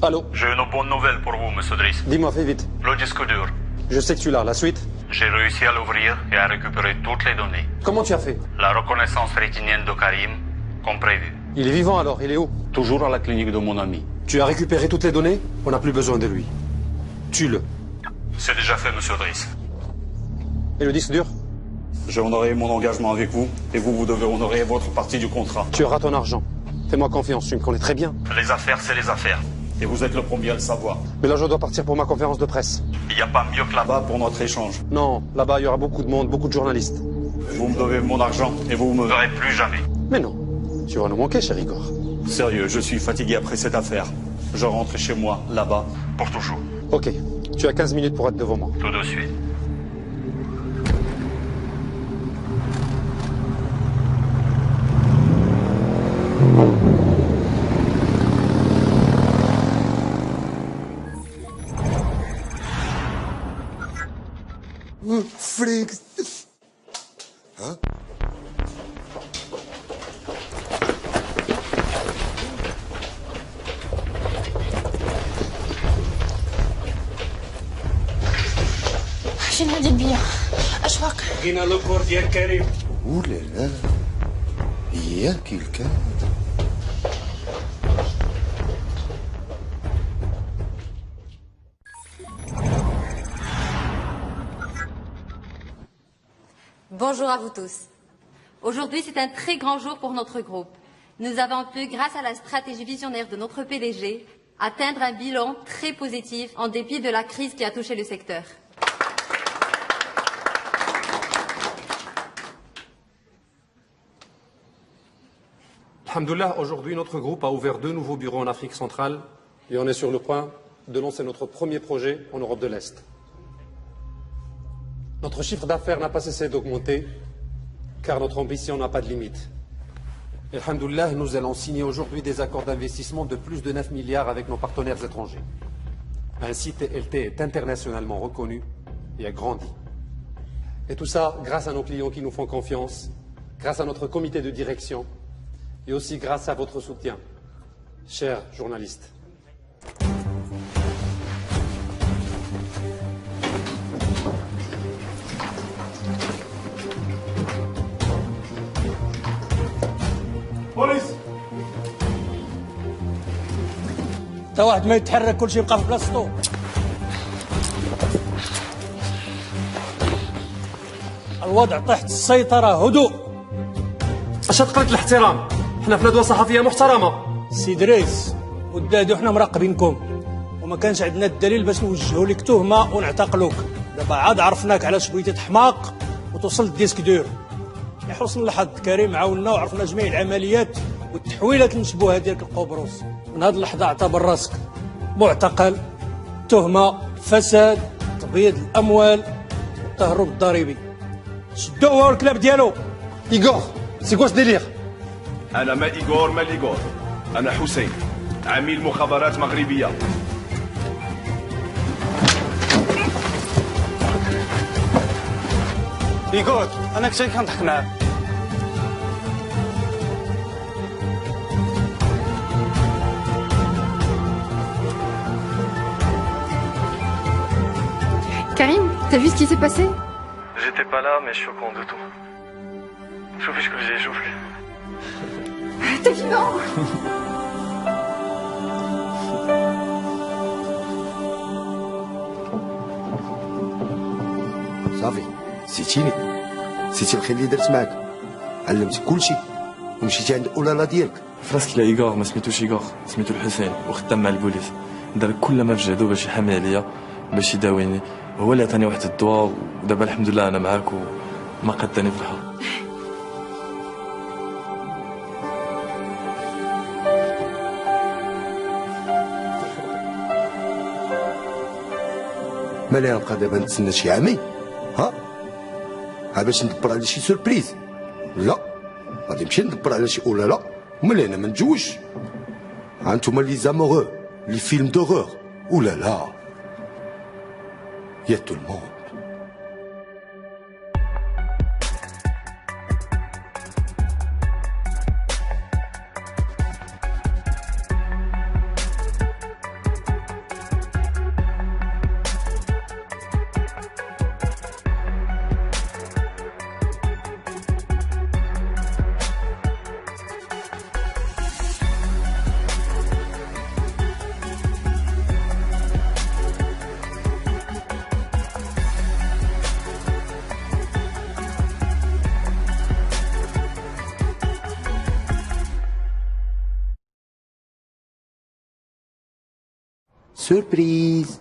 Allô? J'ai une bonne nouvelle pour vous, monsieur Driss. Dis-moi, fais vite. Le disque dur. Je sais que tu l'as. La suite? J'ai réussi à l'ouvrir et à récupérer toutes les données. Comment tu as fait? La reconnaissance rétinienne de Karim, comme prévu. Il est vivant alors, il est où? Toujours à la clinique de mon ami. Tu as récupéré toutes les données? On n'a plus besoin de lui. Tue-le. C'est déjà fait, monsieur Driss. Et le disque dur? J'ai honoré mon engagement avec vous, et vous devez honorer votre partie du contrat. Tu auras ton argent. Fais-moi confiance, tu me connais très bien. Les affaires, c'est les affaires. Et vous êtes le premier à le savoir. Mais là, je dois partir pour ma conférence de presse. Il n'y a pas mieux que là-bas pour notre échange. Non, là-bas, il y aura beaucoup de monde, beaucoup de journalistes. Vous me devez mon argent, et vous me verrez plus jamais. Mais non, tu vas nous manquer, cher Igor. Sérieux, je suis fatigué après cette affaire. Je rentre chez moi, là-bas, pour toujours. Ok, tu as 15 minutes pour être devant moi. Tout de suite. Freak. Hein? شنو هادي البيا اش باقي لقينا لوكور ديال كريم. ولا لا إياك الكلام. Bonjour à vous tous. Aujourd'hui, c'est un très grand jour pour notre groupe. Nous avons pu, grâce à la stratégie visionnaire de notre PDG, atteindre un bilan très positif en dépit de la crise qui a touché le secteur. Alhamdoulilah, aujourd'hui, notre groupe a ouvert 2 nouveaux bureaux en Afrique centrale et on est sur le point de lancer notre premier projet en Europe de l'Est. Notre chiffre d'affaires n'a pas cessé d'augmenter car notre ambition n'a pas de limite. Et alhamdoulilah, nous allons signer aujourd'hui des accords d'investissement de plus de 9 milliards avec nos partenaires étrangers. Ainsi, TLT est internationalement reconnu et a grandi. Et tout ça grâce à nos clients qui nous font confiance, grâce à notre comité de direction et aussi grâce à votre soutien, chers journalistes. بوليس تا واحد ما يتحرك كلشي يبقى في بلاصتو. الوضع تحت السيطرة. هدوء. اش تقلت الاحترام؟ احنا في ندوة صحفية محترمة. سي دريس ودادو حنا مراقبينكم وما كانش عندنا الدليل باش نوجهوا لك تهمة ونعتقلوك. دابا عاد عرفناك علاش بغيتي تحماق وتوصل للديسك دور. لحسن الحظ كريم عاوننا وعرفنا جميع العمليات والتحويلات المشبوهه ديالك لقبرص. من هذه اللحظه اعتبر راسك معتقل. تهمه فساد، تبييض الاموال والتهرب الضريبي. شدوا هو الكلاب ديالو. ايغور سي كوا ديلير؟ انا ما ايغور ما ليغور، انا حسين عميل مخابرات مغربيه. ايغور انا كنت كنضحك معاك. Karim, t'as vu ce qui s'est passé? J'étais pas là, mais je suis au courant de tout. شوفي شكون جاي يشوفك. T'es vivant. صافي نسيتيني، نسيتي الخير اللي درت معاك، علمتك كلشي ومشيتي عند اولالا ديالك. فراسك لا ايغور ما سميتوش ايغور، سميتو الحسين وخدام مع البوليس. دار كل ما في جهدو باش يحامي عليا باش يداويني. هو اللي عطاني واحد الدواء ودابا الحمد لله انا معاك وما قداني في الحر. مالي نبقى دابا نتسنى شي عامين؟ ها؟ ها باش ندبر على شي سوربريز؟ لا غادي نمشي ندبر على شي اولالا وملي انا ما نتزوجش. ها انتوما لي زاموغو لي فيلم دوغور اولالا يا تو الموند. سوربريز.